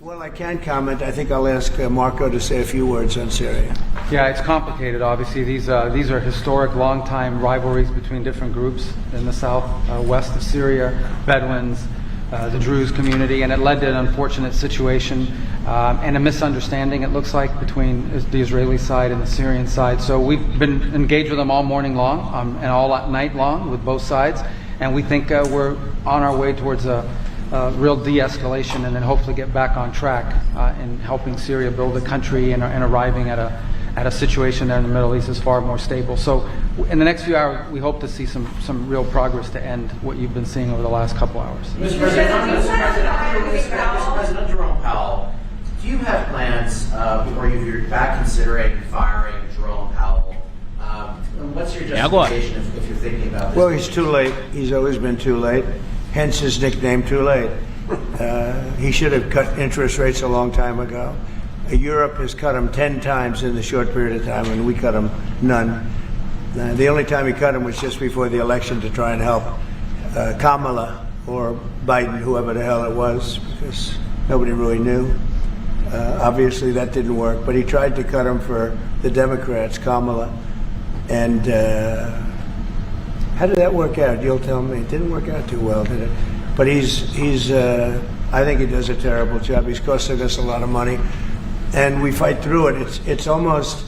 Well, I can comment. I think I'll ask Marco to say a few words on Syria. Yeah, it's complicated. Obviously, these are historic, long-time rivalries between different groups in the south, west of Syria, Bedouins, the Druze community, and it led to an unfortunate situation and a misunderstanding, it looks like, between the Israeli side and the Syrian side. So we've been engaged with them all morning long and all night long with both sides, and we think we're on our way towards a real de-escalation and then hopefully get back on track in helping Syria build a country and arriving at a situation there in the Middle East is far more stable. So in the next few hours, we hope to see some real progress to end what you've been seeing over the last couple hours. Mr. President Jerome Powell, do you have plans, or you're back considering firing Jerome Powell? What's your justification if you're thinking about this? Well, he's too late. He's always been too late. Hence his nickname, Too Late. He should have cut interest rates a long time ago. Europe has cut them 10 times in the short period of time, and we cut them none. The only time he cut them was just before the election to try and help Kamala or Biden, whoever the hell it was, because nobody really knew. Obviously, that didn't work, but he tried to cut them for the Democrats, Kamala, and how did that work out? You'll tell me. It didn't work out too well, did it? But I think he does a terrible job. He's costing us a lot of money, and we fight through it. It's almost,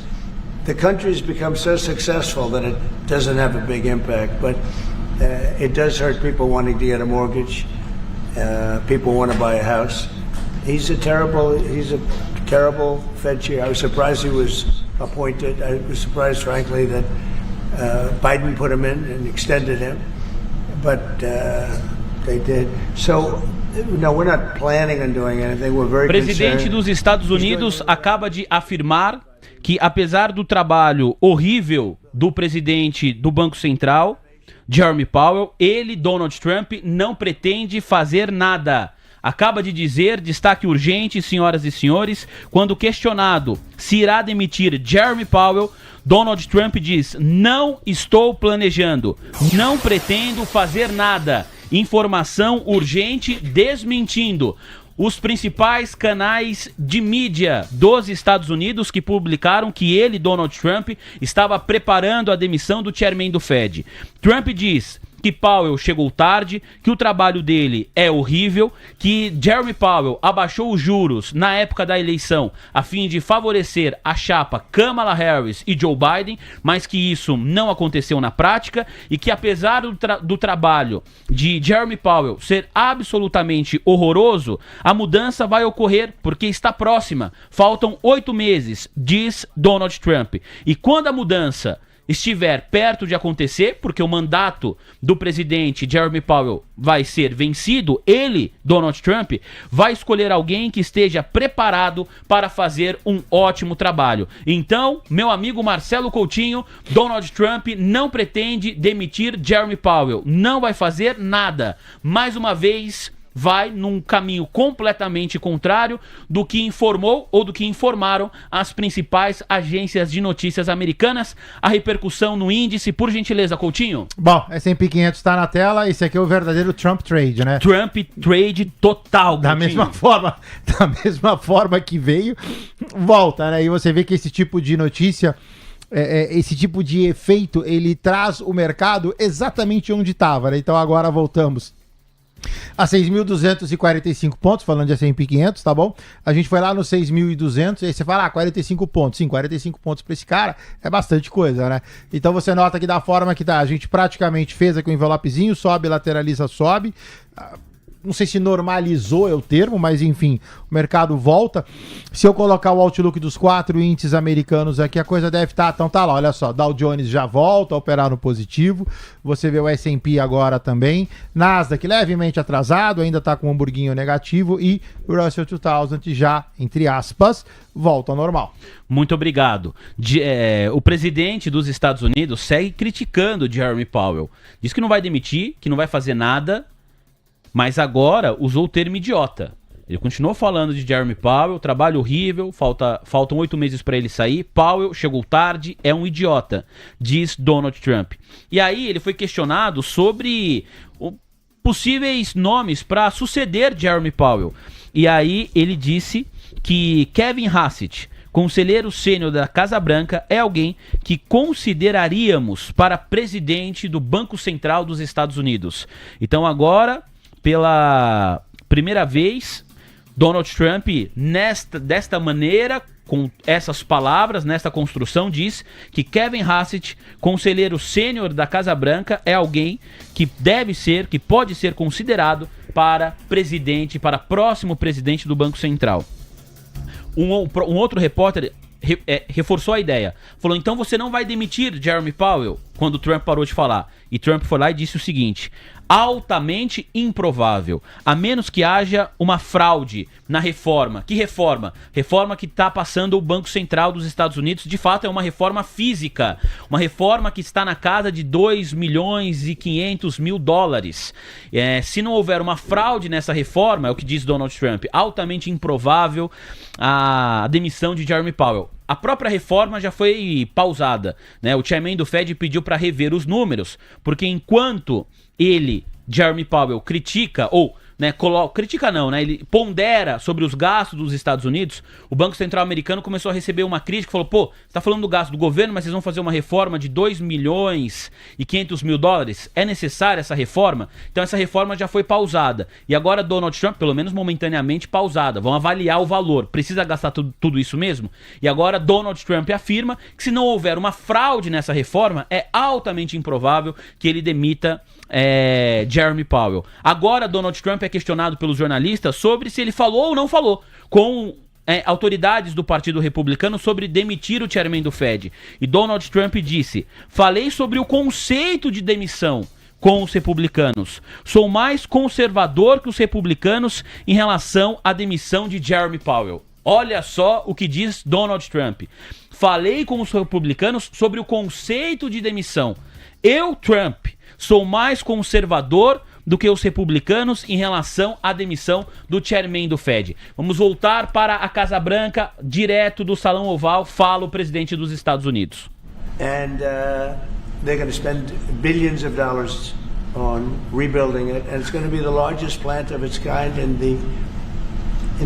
the country's become so successful that it doesn't have a big impact, but it does hurt people wanting to get a mortgage. People want to buy a house. He's a terrible Fed chair. I was surprised he was appointed. I was surprised, frankly, that Biden put him in and extended him, but they did. So, no, we're not planning on doing anything. We're very concerned. O presidente dos Estados Unidos acaba de afirmar que, apesar do trabalho horrível do presidente do Banco Central, Jeremy Powell, ele, Donald Trump, não pretende fazer nada. Acaba de dizer, destaque urgente, senhoras e senhores, quando questionado se irá demitir Jeremy Powell, Donald Trump diz: não estou planejando, não pretendo fazer nada. Informação urgente desmentindo os principais canais de mídia dos Estados Unidos que publicaram que ele, Donald Trump, estava preparando a demissão do chairman do Fed. Trump diz que Powell chegou tarde, que o trabalho dele é horrível, que Jeremy Powell abaixou os juros na época da eleição a fim de favorecer a chapa Kamala Harris e Joe Biden, mas que isso não aconteceu na prática e que, apesar do trabalho de Jeremy Powell ser absolutamente horroroso, a mudança vai ocorrer porque está próxima. Faltam 8 meses, diz Donald Trump. E quando a mudança estiver perto de acontecer, porque o mandato do presidente Jeremy Powell vai ser vencido, ele, Donald Trump, vai escolher alguém que esteja preparado para fazer um ótimo trabalho. Então, meu amigo Marcelo Coutinho, Donald Trump não pretende demitir Jeremy Powell, não vai fazer nada. Mais uma vez, vai num caminho completamente contrário do que informou ou do que informaram as principais agências de notícias americanas. A repercussão no índice, por gentileza, Coutinho. Bom, S&P 500 está na tela, esse aqui é o verdadeiro Trump Trade, né? Trump Trade total, Da mesma forma que veio, volta, né? E você vê que esse tipo de notícia, esse tipo de efeito, ele traz o mercado exatamente onde estava, né? Então agora voltamos a 6.245 pontos, falando de S&P 500, tá bom? A gente foi lá no 6.200, aí você fala, 45 pontos. Sim, 45 pontos para esse cara é bastante coisa, né? Então você nota que da forma que tá, a gente praticamente fez aqui o envelopezinho, sobe, lateraliza, sobe. Não sei se normalizou é o termo, mas enfim, o mercado volta. Se eu colocar o outlook dos 4 índices americanos aqui, a coisa deve estar... Então tá lá, olha só, Dow Jones já volta a operar no positivo. Você vê o S&P agora também. Nasdaq levemente atrasado, ainda está com um hamburguinho negativo. E o Russell 2000 já, entre aspas, volta ao normal. Muito obrigado. O presidente dos Estados Unidos segue criticando Jeremy Powell. Diz que não vai demitir, que não vai fazer nada, mas agora usou o termo idiota. Ele continuou falando de Jeremy Powell, trabalho horrível, faltam 8 meses para ele sair. Powell chegou tarde, é um idiota, diz Donald Trump. E aí ele foi questionado sobre possíveis nomes para suceder Jeremy Powell. E aí ele disse que Kevin Hassett, conselheiro sênior da Casa Branca, é alguém que consideraríamos para presidente do Banco Central dos Estados Unidos. Então agora, pela primeira vez, Donald Trump, desta maneira, com essas palavras, nesta construção, diz que Kevin Hassett, conselheiro sênior da Casa Branca, é alguém que que pode ser considerado para presidente, para próximo presidente do Banco Central. Um outro repórter reforçou a ideia. Falou, então você não vai demitir Jeremy Powell? Quando Trump parou de falar. E Trump foi lá e disse o seguinte: altamente improvável, a menos que haja uma fraude na reforma. Que reforma? Reforma que está passando o Banco Central dos Estados Unidos. De fato é uma reforma física, uma reforma que está na casa de 2.500.000 dólares. Se não houver uma fraude nessa reforma, é o que diz Donald Trump, altamente improvável a demissão de Jeremy Powell. A própria reforma já foi pausada, né? O chairman do Fed pediu para rever os números, porque enquanto ele, Jeremy Powell, critica, ou critica não, né? Ele pondera sobre os gastos dos Estados Unidos, o Banco Central americano começou a receber uma crítica, falou, você tá falando do gasto do governo, mas vocês vão fazer uma reforma de 2.500.000 dólares? É necessária essa reforma? Então essa reforma já foi pausada. E agora Donald Trump, pelo menos momentaneamente pausada, vão avaliar o valor. Precisa gastar tudo isso mesmo? E agora Donald Trump afirma que se não houver uma fraude nessa reforma, é altamente improvável que ele demita Jeremy Powell. Agora Donald Trump é questionado pelos jornalistas sobre se ele falou ou não falou com autoridades do Partido Republicano sobre demitir o chairman do Fed. E Donald Trump disse: falei sobre o conceito de demissão com os republicanos. Sou mais conservador que os republicanos em relação à demissão de Jeremy Powell. Olha só o que diz Donald Trump. Falei com os republicanos sobre o conceito de demissão. Eu, Trump, sou mais conservador do que os republicanos em relação à demissão do chairman do Fed. Vamos voltar para a Casa Branca, direto do Salão Oval, fala o presidente dos Estados Unidos. And they're going to spend billions of dollars on rebuilding it, and it's going to be the largest plant of its kind in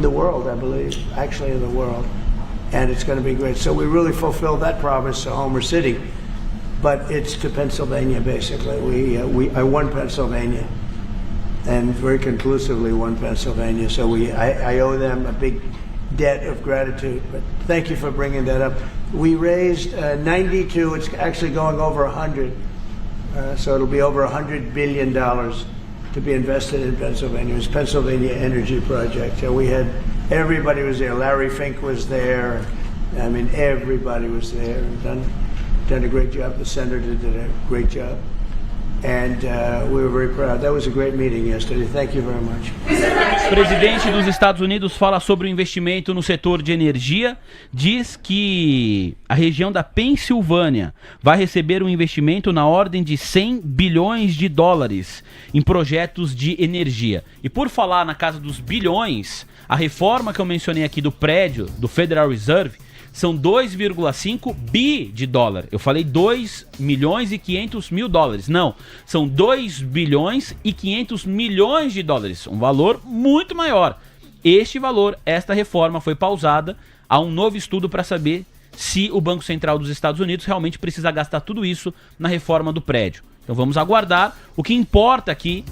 the world, I believe, actually in the world, and it's going to be great. So we really fulfilled that promise to Homer City, but it's to Pennsylvania basically. I won Pennsylvania, and very conclusively won Pennsylvania. So I owe them a big debt of gratitude. But thank you for bringing that up. We raised 92. It's actually going over 100. So it'll be over $100 billion to be invested in Pennsylvania. It's Pennsylvania Energy Project. So everybody was there. Larry Fink was there. I mean, everybody was there and done a great job. The senator did a great job. and we were very proud. That was a great meeting yesterday. Thank you very much. O presidente dos Estados Unidos fala sobre o investimento no setor de energia, diz que a região da Pensilvânia vai receber um investimento na ordem de 100 bilhões de dólares em projetos de energia. E por falar na casa dos bilhões, a reforma que eu mencionei aqui do prédio do Federal Reserve são 2,5 bi de dólar. Eu falei 2 milhões e 500 mil dólares. Não, são 2 bilhões e 500 milhões de dólares. Um valor muito maior. Este valor, esta reforma foi pausada. Há um novo estudo para saber se o Banco Central dos Estados Unidos realmente precisa gastar tudo isso na reforma do prédio. Então vamos aguardar. O que importa aqui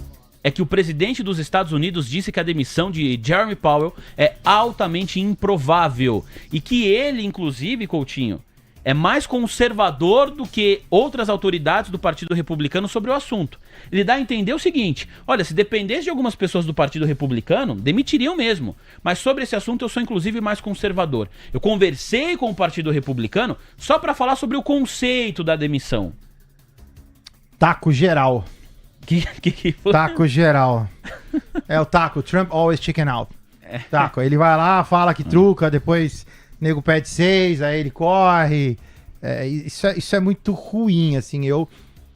é que o presidente dos Estados Unidos disse que a demissão de Jeremy Powell é altamente improvável e que ele, inclusive, Coutinho, é mais conservador do que outras autoridades do Partido Republicano sobre o assunto. Ele dá a entender o seguinte: olha, se dependesse de algumas pessoas do Partido Republicano, demitiriam mesmo. Mas sobre esse assunto eu sou, inclusive, mais conservador. Eu conversei com o Partido Republicano só para falar sobre o conceito da demissão. Taco geral. Que foi? Taco geral. É o taco. Trump always chicken out. Taco. Ele vai lá, fala que truca, depois nego pede 6, aí ele corre. Isso é muito ruim, assim. Eu,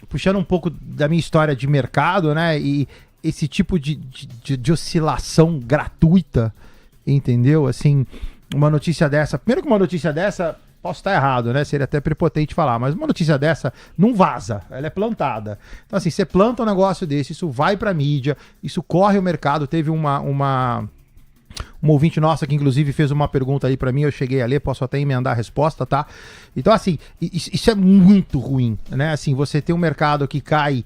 puxando um pouco da minha história de mercado, né? E esse tipo de oscilação gratuita, entendeu? Assim, uma notícia dessa... Primeiro que uma notícia dessa... Posso estar errado, né? Seria até prepotente falar, mas uma notícia dessa não vaza, ela é plantada. Então, assim, você planta um negócio desse, isso vai pra mídia, isso corre o mercado. Teve uma ouvinte nossa que, inclusive, fez uma pergunta aí pra mim, eu cheguei a ler, posso até emendar a resposta, tá? Então, assim, isso é muito ruim, né? Assim, você tem um mercado que cai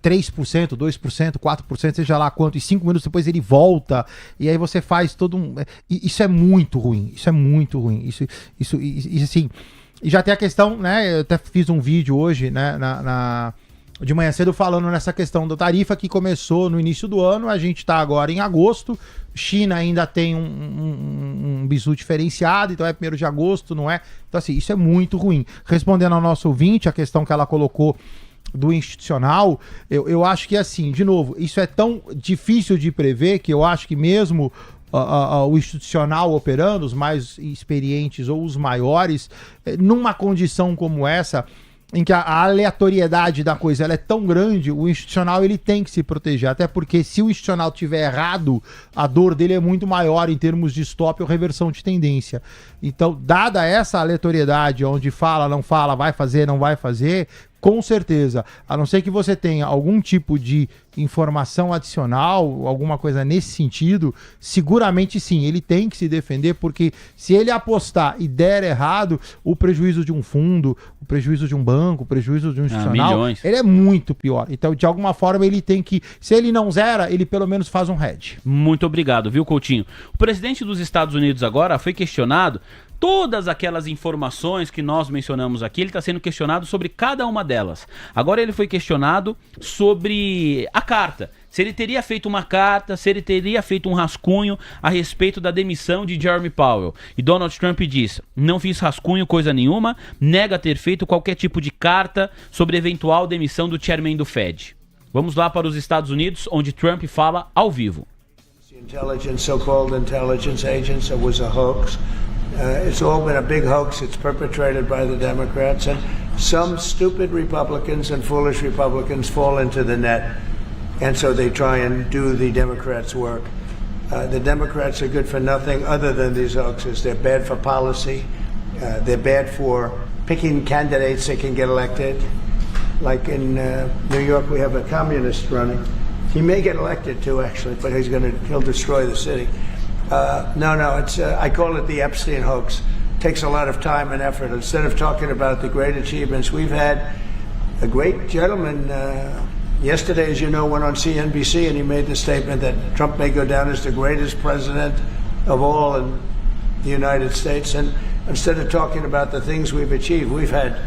3%, 2%, 4%, seja lá quanto, e 5 minutos depois ele volta, e aí você faz todo um... Isso é muito ruim, isso é muito ruim. Isso assim... E já tem a questão, né? Eu até fiz um vídeo hoje, né? De manhã cedo falando nessa questão da tarifa que começou no início do ano, a gente tá agora em agosto, China ainda tem um bizu diferenciado, então é 1º de agosto, não é? Então assim, isso é muito ruim. Respondendo ao nosso ouvinte, a questão que ela colocou do institucional, eu acho que assim, de novo, isso é tão difícil de prever que eu acho que mesmo o institucional operando, os mais experientes ou os maiores, numa condição como essa, em que a aleatoriedade da coisa ela é tão grande, o institucional ele tem que se proteger, até porque se o institucional tiver errado, a dor dele é muito maior em termos de stop ou reversão de tendência. Então, dada essa aleatoriedade, onde fala, não fala, vai fazer, não vai fazer, com certeza, a não ser que você tenha algum tipo de informação adicional, alguma coisa nesse sentido, seguramente sim, ele tem que se defender, porque se ele apostar e der errado, o prejuízo de um fundo, o prejuízo de um banco, o prejuízo de um institucional, ele é muito pior. Então, de alguma forma, ele tem que, se ele não zera, ele pelo menos faz um hedge. Muito obrigado, viu, Coutinho? O presidente dos Estados Unidos agora foi questionado. Todas aquelas informações que nós mencionamos aqui, ele está sendo questionado sobre cada uma delas. Agora ele foi questionado sobre a carta. Se ele teria feito uma carta, se ele teria feito um rascunho a respeito da demissão de Jeremy Powell. E Donald Trump diz: não fiz rascunho, coisa nenhuma, nega ter feito qualquer tipo de carta sobre eventual demissão do chairman do Fed. Vamos lá para os Estados Unidos, onde Trump fala ao vivo. So-called intelligence agents, it was a hoax. It's all been a big hoax. It's perpetrated by the Democrats, and some stupid Republicans and foolish Republicans fall into the net, and so they try and do the Democrats' work. The Democrats are good for nothing other than these hoaxes. They're bad for policy. They're bad for picking candidates that can get elected. Like in New York, we have a communist running. He may get elected too, actually, but he'll destroy the city. No, it's I call it the Epstein hoax. It takes a lot of time and effort. Instead of talking about the great achievements, we've had a great gentleman yesterday, as you know, went on CNBC and he made the statement that Trump may go down as the greatest president of all in the United States. And instead of talking about the things we've achieved, we've had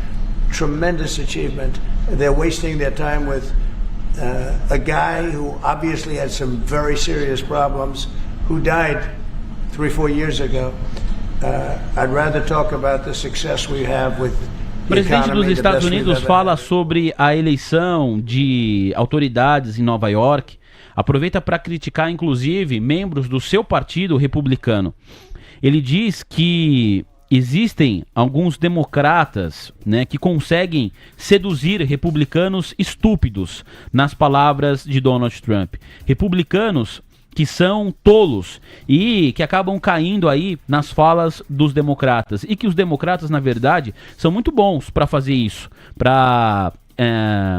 tremendous achievement. They're wasting their time with a guy who obviously had some very serious problems, who died 3-4 years ago. I'd rather talk about the success we have with O presidente dos Estados Unidos fala sobre a eleição de autoridades em Nova York, aproveita para criticar, inclusive, membros do seu partido republicano. Ele diz que existem alguns democratas, né, que conseguem seduzir republicanos estúpidos, nas palavras de Donald Trump. Republicanos que são tolos e que acabam caindo aí nas falas dos democratas. E que os democratas, na verdade, são muito bons para fazer isso, para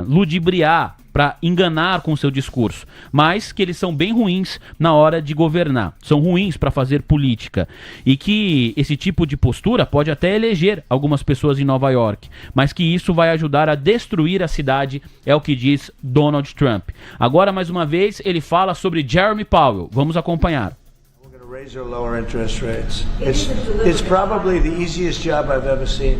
ludibriar, para enganar com o seu discurso, mas que eles são bem ruins na hora de governar, são ruins para fazer política, e que esse tipo de postura pode até eleger algumas pessoas em Nova York, mas que isso vai ajudar a destruir a cidade, é o que diz Donald Trump. Agora, mais uma vez, ele fala sobre Jeremy Powell. Vamos acompanhar. We're going to raise or lower interest rates. It's probably the easiest job I've ever seen.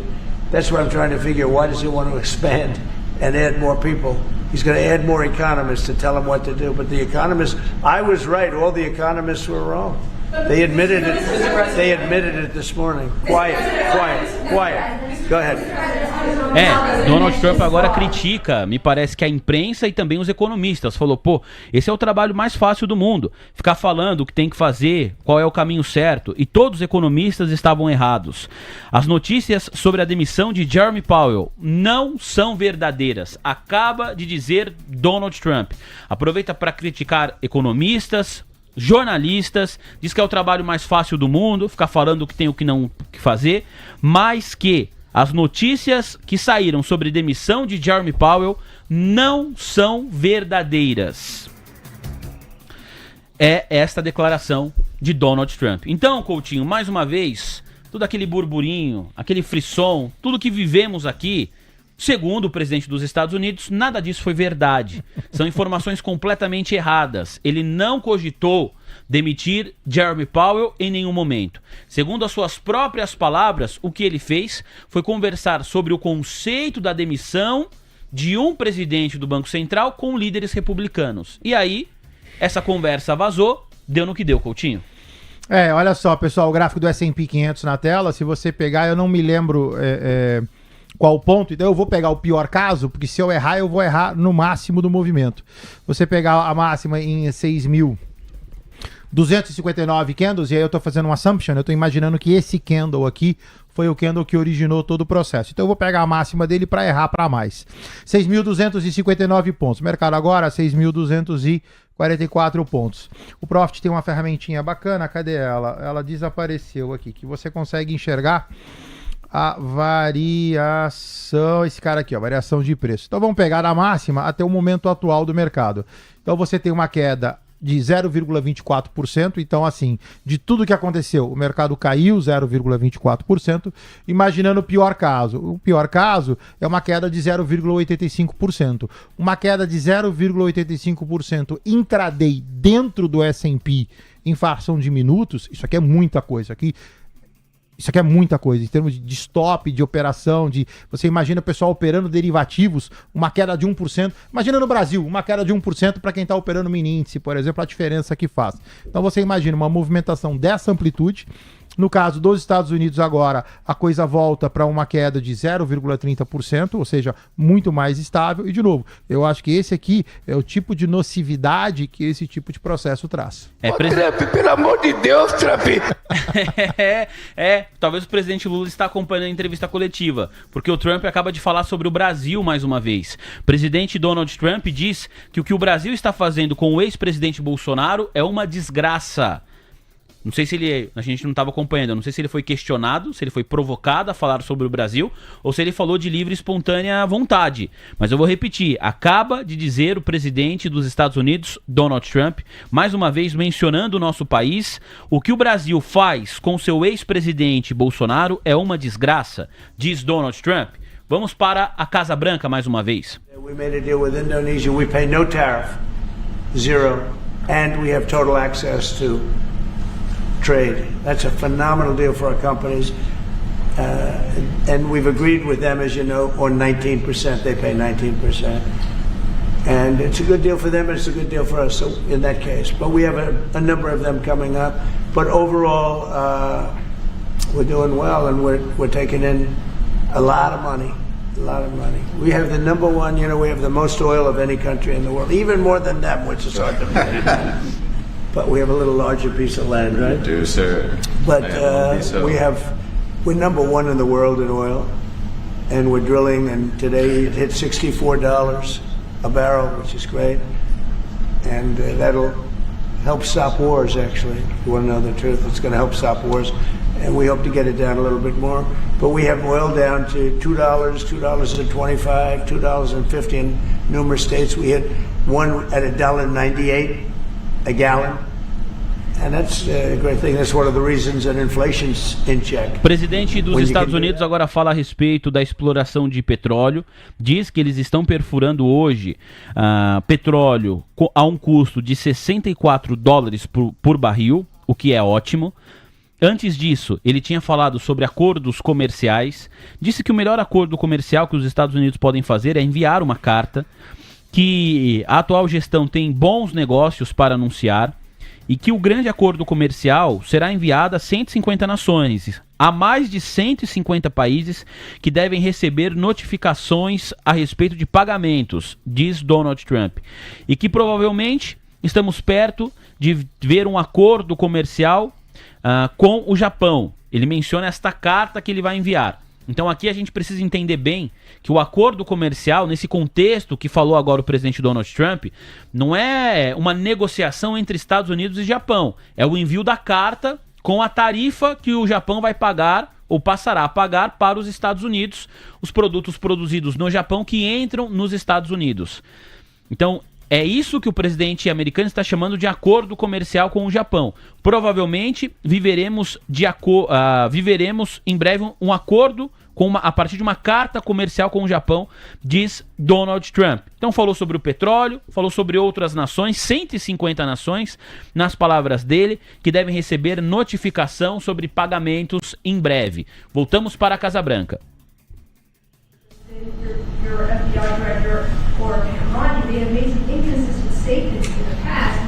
That's what I'm trying to figure. Why does he want to expand and add more people? He's going to add more economists to tell him what to do. But the economists, I was right. All the economists were wrong. They admitted it. They admitted it this morning. Quiet. Go ahead. Donald Trump agora critica, me parece que a imprensa e também os economistas. Falou, esse é o trabalho mais fácil do mundo. Ficar falando o que tem que fazer, qual é o caminho certo. E todos os economistas estavam errados. As notícias sobre a demissão de Jeremy Powell não são verdadeiras. Acaba de dizer Donald Trump. Aproveita para criticar economistas, jornalistas, diz que é o trabalho mais fácil do mundo, ficar falando o que tem o que não fazer, mas que as notícias que saíram sobre demissão de Jeremy Powell não são verdadeiras. É esta declaração de Donald Trump. Então, Coutinho, mais uma vez, todo aquele burburinho, aquele frisson, tudo que vivemos aqui, segundo o presidente dos Estados Unidos, nada disso foi verdade. São informações completamente erradas. Ele não cogitou demitir Jeremy Powell em nenhum momento. Segundo as suas próprias palavras, o que ele fez foi conversar sobre o conceito da demissão de um presidente do Banco Central com líderes republicanos. E aí, essa conversa vazou, deu no que deu, Coutinho. Olha só, pessoal, o gráfico do S&P 500 na tela, se você pegar, eu não me lembro qual ponto, então eu vou pegar o pior caso, porque se eu errar, eu vou errar no máximo do movimento. Você pegar a máxima em 6.259 candles, e aí eu tô fazendo um assumption, eu tô imaginando que esse candle aqui foi o candle que originou todo o processo. Então eu vou pegar a máxima dele para errar para mais. 6.259 pontos. Mercado agora, 6.244 pontos. O Profit tem uma ferramentinha bacana, cadê ela? Ela desapareceu aqui, que você consegue enxergar a variação, esse cara aqui, ó, variação de preço. Então vamos pegar a máxima até o momento atual do mercado. Então você tem uma queda de 0,24%, então assim, de tudo que aconteceu, o mercado caiu 0,24%, imaginando o pior caso. O pior caso é uma queda de 0,85%. Uma queda de 0,85% intraday dentro do S&P em fração de minutos, isso aqui é muita coisa. Isso aqui é muita coisa, em termos de stop, de operação, você imagina o pessoal operando derivativos, uma queda de 1%. Imagina no Brasil, uma queda de 1% para quem está operando mini índice, por exemplo, a diferença que faz. Então você imagina uma movimentação dessa amplitude. No caso dos Estados Unidos agora, a coisa volta para uma queda de 0,30%, ou seja, muito mais estável. E, de novo, eu acho que esse aqui é o tipo de nocividade que esse tipo de processo traz. Trump, pelo amor de Deus, Trump! Talvez o presidente Lula está acompanhando a entrevista coletiva, porque o Trump acaba de falar sobre o Brasil mais uma vez. O presidente Donald Trump diz que o que o Brasil está fazendo com o ex-presidente Bolsonaro é uma desgraça. Não sei se a gente não estava acompanhando, não sei se ele foi questionado, se ele foi provocado a falar sobre o Brasil, ou se ele falou de livre e espontânea vontade. Mas eu vou repetir, acaba de dizer o presidente dos Estados Unidos, Donald Trump, mais uma vez mencionando o nosso país, o que o Brasil faz com seu ex-presidente Bolsonaro é uma desgraça, diz Donald Trump. Vamos para a Casa Branca mais uma vez. We made a deal with Indonesia, we pay no tariff, zero, and we have total access to trade. That's a phenomenal deal for our companies. And we've agreed with them, as you know, on 19%. They pay 19%. And it's a good deal for them, and it's a good deal for us so in that case. But we have a number of them coming up. But overall, we're doing well, and we're taking in A lot of money. A lot of money. We have the number one, we have the most oil of any country in the world, even more than them, which is hard to believe. But we have a little larger piece of land, right? You do, sir. But we're number one in the world in oil, and we're drilling, and today it hit $64 a barrel, which is great. And that'll help stop wars, actually. If you want to know the truth, it's going to help stop wars. And we hope to get it down a little bit more. But we have oil down to $2, $2.25, $2.50 in numerous states. We hit one at $1.98 a gallon. And that's a great thing. That's one of the reasons that inflation's in check. O presidente dos Estados Unidos agora fala a respeito da exploração de petróleo. Diz que eles estão perfurando hoje petróleo a um custo de $64 por barril, o que é ótimo. Antes disso, ele tinha falado sobre acordos comerciais. Disse que o melhor acordo comercial que os Estados Unidos podem fazer é enviar uma carta, que a atual gestão tem bons negócios para anunciar e que o grande acordo comercial será enviado a 150 nações. Há mais de 150 países que devem receber notificações a respeito de pagamentos, diz Donald Trump. E que provavelmente estamos perto de ver um acordo comercial com o Japão. Ele menciona esta carta que ele vai enviar. Então aqui a gente precisa entender bem que o acordo comercial, nesse contexto que falou agora o presidente Donald Trump, não é uma negociação entre Estados Unidos e Japão. É o envio da carta com a tarifa que o Japão vai pagar ou passará a pagar para os Estados Unidos, os produtos produzidos no Japão que entram nos Estados Unidos. Então, é isso que o presidente americano está chamando de acordo comercial com o Japão. Provavelmente viveremos em breve um acordo a partir de uma carta comercial com o Japão, diz Donald Trump. Então falou sobre o petróleo, falou sobre outras nações, 150 nações, nas palavras dele, que devem receber notificação sobre pagamentos em breve. Voltamos para a Casa Branca. Your FBI director or Command made amazing inconsistent statements in the past.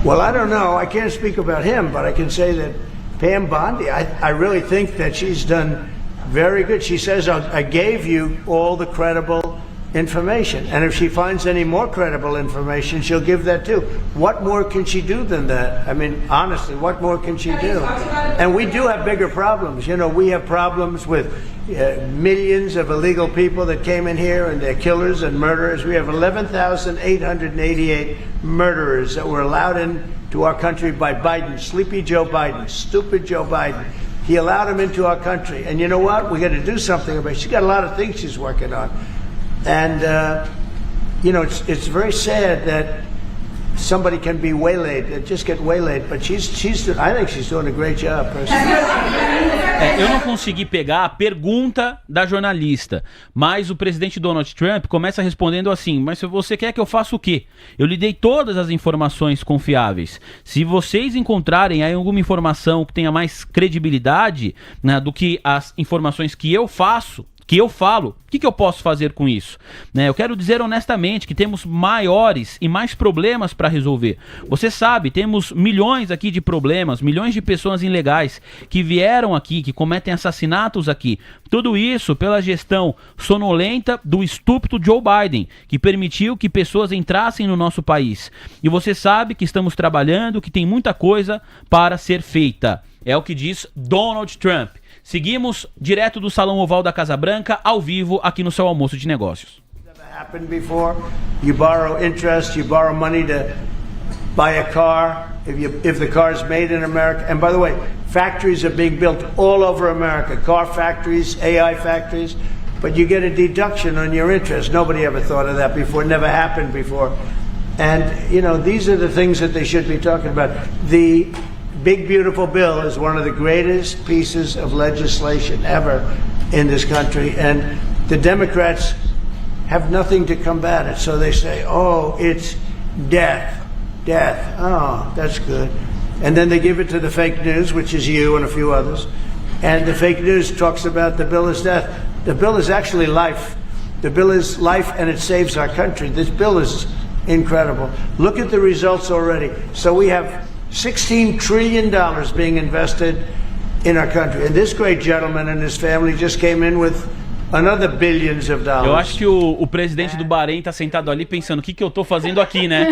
Well, I don't know. I can't speak about him, but I can say that Pam Bondi, I really think that she's done very good. She says, I gave you all the credible information. And if she finds any more credible information, she'll give that too. What more can she do than that? I mean, honestly, what more can she do? And we do have bigger problems. We have problems with millions of illegal people that came in here, and they're killers and murderers. We have 11,888 murderers that were allowed into our country by Biden. Sleepy Joe Biden, stupid Joe Biden. He allowed them into our country. And you know what? We got to do something about it. She's got a lot of things she's working on. And, it's very sad that somebody can be waylaid, just get waylaid, but I think she's doing a great job, personally. Eu não consegui pegar a pergunta da jornalista, mas o presidente Donald Trump começa respondendo assim: mas se você quer que eu faça o quê? Eu lhe dei todas as informações confiáveis. Se vocês encontrarem aí alguma informação que tenha mais credibilidade, né, do que as informações que eu falo, o que eu posso fazer com isso? Né, eu quero dizer honestamente que temos maiores e mais problemas para resolver. Você sabe, temos milhões aqui de problemas, milhões de pessoas ilegais que vieram aqui, que cometem assassinatos aqui. Tudo isso pela gestão sonolenta do estúpido Joe Biden, que permitiu que pessoas entrassem no nosso país. E você sabe que estamos trabalhando, que tem muita coisa para ser feita. É o que diz Donald Trump. Seguimos direto do Salão Oval da Casa Branca, ao vivo, aqui no seu almoço de negócios. Happened before. You borrow interest, you borrow money to buy a car if the car is made in America. And by the way, factories are being built all over America, car factories, AI factories, but you get a deduction on your interest. Nobody ever thought of that before, never happened before. And, these are the things that they should be talking about. The Big Beautiful Bill is one of the greatest pieces of legislation ever in this country, and the Democrats have nothing to combat it. So they say, oh, it's death. Oh, that's good. And then they give it to the fake news, which is you and a few others, and the fake news talks about the bill is death. The bill is actually life. The bill is life, and it saves our country. This bill is incredible. Look at the results already. So we have $16 trillion being invested in our country. And this great gentleman and his family just came in with another billions of dollars. Eu acho que o presidente do Bahrein tá sentado ali pensando, o que eu tô fazendo aqui, né?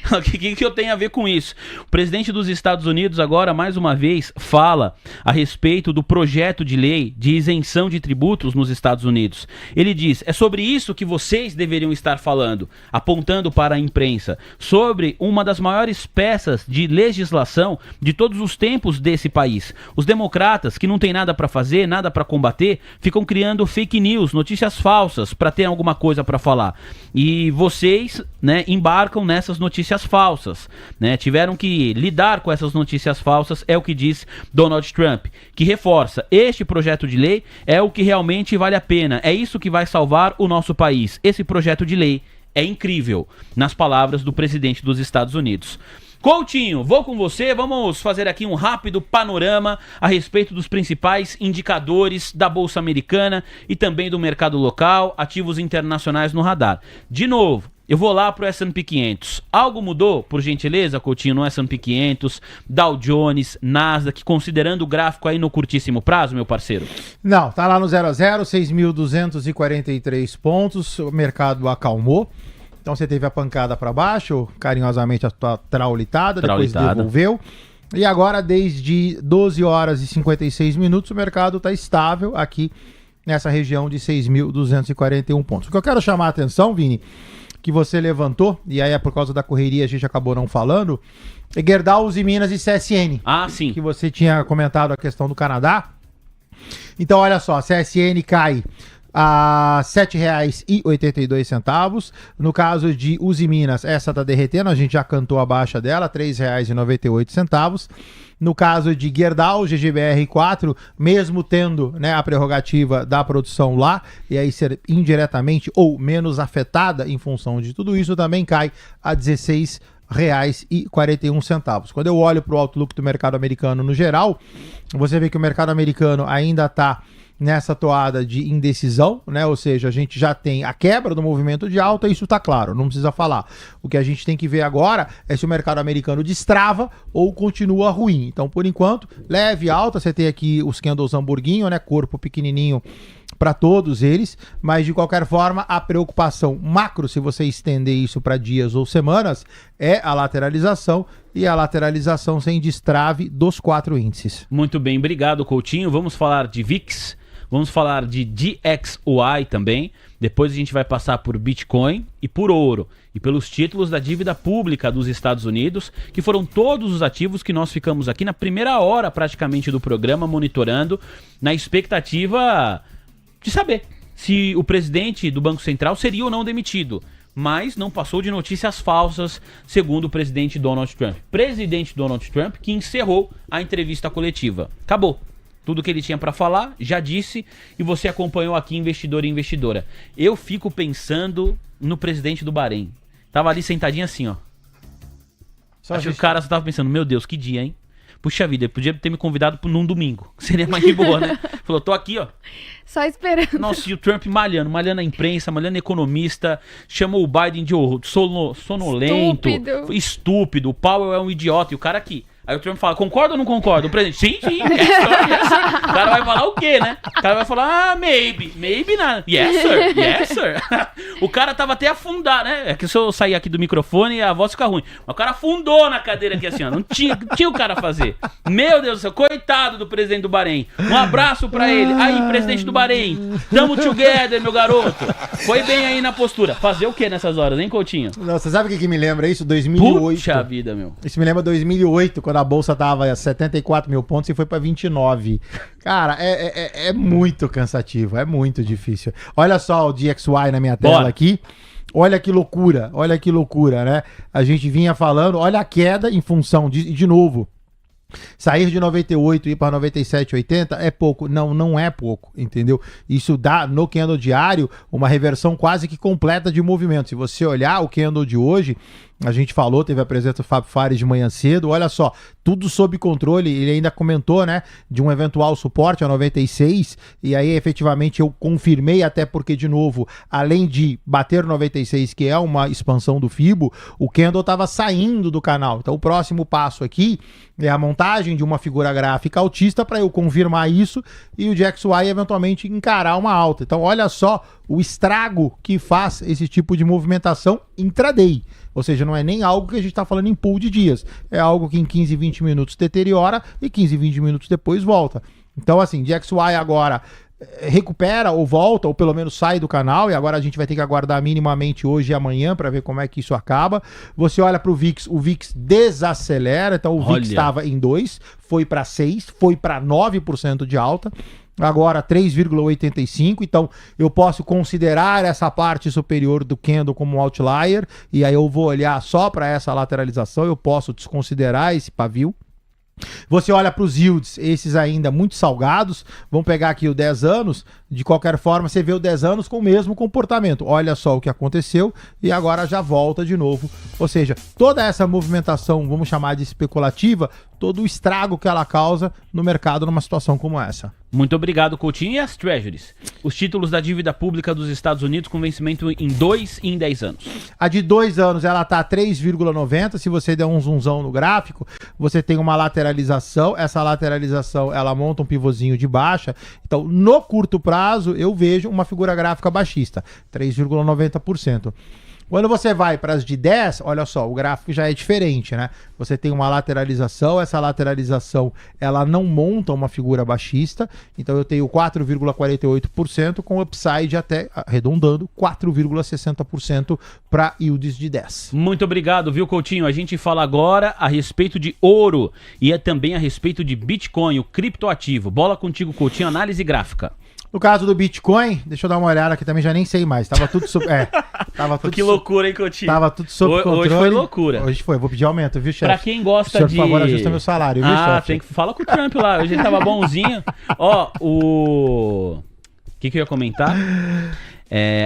Porque o que eu tenho a ver com isso? O presidente dos Estados Unidos agora, mais uma vez, fala a respeito do projeto de lei de isenção de tributos nos Estados Unidos. Ele diz, é sobre isso que vocês deveriam estar falando, apontando para a imprensa, sobre uma das maiores peças de legislação de todos os tempos desse país. Os democratas, que não tem nada para fazer, nada para combater, ficam criando fake news, notícias falsas, para ter alguma coisa para falar. E vocês, né, embarcam nessas notícias falsas, né? Tiveram que lidar com essas notícias falsas, é o que diz Donald Trump, que reforça, este projeto de lei é o que realmente vale a pena, é isso que vai salvar o nosso país. Esse projeto de lei é incrível, nas palavras do presidente dos Estados Unidos. Coutinho, vou com você, vamos fazer aqui um rápido panorama a respeito dos principais indicadores da Bolsa Americana e também do mercado local, ativos internacionais no radar. De novo, eu vou lá pro S&P 500. Algo mudou, por gentileza, Coutinho, no S&P 500, Dow Jones, Nasdaq, considerando o gráfico aí no curtíssimo prazo, meu parceiro? Não, tá lá no 0 a 0, 6.243 pontos, o mercado acalmou. Então você teve a pancada para baixo, carinhosamente a tua traulitada, depois devolveu. E agora, desde 12 horas e 56 minutos, o mercado está estável aqui nessa região de 6.241 pontos. O que eu quero chamar a atenção, Vini, que você levantou, e aí é por causa da correria a gente acabou não falando, é Gerdau, Uzi Minas e CSN. Ah, sim. Que você tinha comentado a questão do Canadá. Então, olha só, a CSN cai a R$ 7,82. No caso de Uzi Minas, essa tá derretendo, a gente já cantou a baixa dela, R$ 3,98. No caso de Gerdau, GGBR4, mesmo tendo, né, a prerrogativa da produção lá, e aí ser indiretamente ou menos afetada em função de tudo isso, também cai a R$ 16,41. Quando eu olho para o outlook do mercado americano no geral, você vê que o mercado americano ainda está nessa toada de indecisão, né? Ou seja, a gente já tem a quebra do movimento de alta, isso tá claro, não precisa falar. O que a gente tem que ver agora é se o mercado americano destrava ou continua ruim. Então, por enquanto, leve alta, você tem aqui os candles hamburguinho, né? Corpo pequenininho para todos eles, mas de qualquer forma, a preocupação macro, se você estender isso para dias ou semanas, é a lateralização, e a lateralização sem destrave dos 4 índices. Muito bem, obrigado, Coutinho. Vamos falar de VIX, vamos falar de DXY também, depois a gente vai passar por Bitcoin e por ouro, e pelos títulos da dívida pública dos Estados Unidos, que foram todos os ativos que nós ficamos aqui na primeira hora praticamente do programa monitorando, na expectativa de saber se o presidente do Banco Central seria ou não demitido. Mas não passou de notícias falsas, segundo o presidente Donald Trump. Presidente Donald Trump que encerrou a entrevista coletiva. Acabou. Tudo que ele tinha para falar, já disse, e você acompanhou aqui, investidor e investidora. Eu fico pensando no presidente do Bahrein. Tava ali sentadinho assim, ó. Acho que o cara só tava pensando, meu Deus, que dia, hein? Puxa vida, ele podia ter me convidado num domingo. Seria mais de boa, né? Falou, tô aqui, ó. Só esperando. Nossa, e o Trump malhando a imprensa, malhando economista, chamou o Biden de sonolento, estúpido, o Powell é um idiota, e o cara aqui. Aí o Trump fala, concorda ou não concorda? O presidente, sim, yes, sir, yes, sir. O cara vai falar o quê, né? O cara vai falar, maybe not. Yes, sir. O cara tava até afundado, né? É que se eu sair aqui do microfone, a voz fica ruim. Mas o cara afundou na cadeira aqui assim, ó. Não tinha o cara a fazer. Meu Deus do céu, coitado do presidente do Bahrein. Um abraço pra ele. Aí, presidente do Bahrein, tamo together, meu garoto. Foi bem aí na postura. Fazer o quê nessas horas, hein, Coutinho? Não, você sabe o que me lembra isso? 2008. Puxa vida, meu. Isso me lembra 2008, quando a bolsa tava a 74 mil pontos e foi pra 29. Cara, é muito cansativo, é muito difícil. Olha só o DXY na minha tela aqui. Olha que loucura, né? A gente vinha falando, olha a queda em função de novo. Sair de 98 e ir para 97,80 é pouco. Não é pouco, entendeu? Isso dá no candle diário uma reversão quase que completa de movimento. Se você olhar o candle de hoje, A gente falou, teve a presença do Fábio Fares de manhã cedo. Olha só, tudo sob controle. Ele ainda comentou, né, de um eventual suporte a 96. E aí, efetivamente, eu confirmei, até porque, de novo, além de bater 96, que é uma expansão do Fibo, o candle estava saindo do canal. Então, o próximo passo aqui é a montagem de uma figura gráfica altista para eu confirmar isso e o DXY eventualmente encarar uma alta. Então, olha só o estrago que faz esse tipo de movimentação intraday. Ou seja, não é nem algo que a gente está falando em pool de dias. É algo que em 15, 20 minutos deteriora e 15, 20 minutos depois volta. Então, assim, DXY agora recupera ou volta, ou pelo menos sai do canal, e agora a gente vai ter que aguardar minimamente hoje e amanhã para ver como é que isso acaba. Você olha para o VIX desacelera, então o VIX estava em 2, foi para 6, foi para 9% de alta. Agora 3,85, então eu posso considerar essa parte superior do candle como um outlier, e aí eu vou olhar só para essa lateralização, eu posso desconsiderar esse pavio. Você olha para os yields, esses ainda muito salgados, vamos pegar aqui o 10 anos, de qualquer forma você vê o 10 anos com o mesmo comportamento, olha só o que aconteceu e agora já volta de novo, ou seja, toda essa movimentação, vamos chamar de especulativa, todo o estrago que ela causa no mercado numa situação como essa. Muito obrigado, Coutinho. E as Treasuries? Os títulos da dívida pública dos Estados Unidos com vencimento em 2 e em 10 anos. A de 2 anos ela está 3,90. Se você der um zoomzão no gráfico, você tem uma lateralização. Essa lateralização ela monta um pivôzinho de baixa. Então, no curto prazo, eu vejo uma figura gráfica baixista, 3,90%. Quando você vai para as de 10, olha só, o gráfico já é diferente, né? Você tem uma lateralização, essa lateralização ela não monta uma figura baixista, então eu tenho 4,48% com upside até, arredondando, 4,60% para yields de 10. Muito obrigado, viu, Coutinho? A gente fala agora a respeito de ouro e é também a respeito de Bitcoin, o criptoativo. Bola contigo, Coutinho, análise gráfica. No caso do Bitcoin, deixa eu dar uma olhada aqui também, já nem sei mais. Tava tudo sob... tava tudo que loucura, hein, Coutinho? Tava tudo sob controle. Hoje foi loucura. Hoje foi, vou pedir aumento, viu, chefe? Pra quem gosta de... Por favor, ajusta meu salário, viu, chefe? Tem que... Fala com o Trump lá, hoje ele tava bonzinho. Ó, o que eu ia comentar?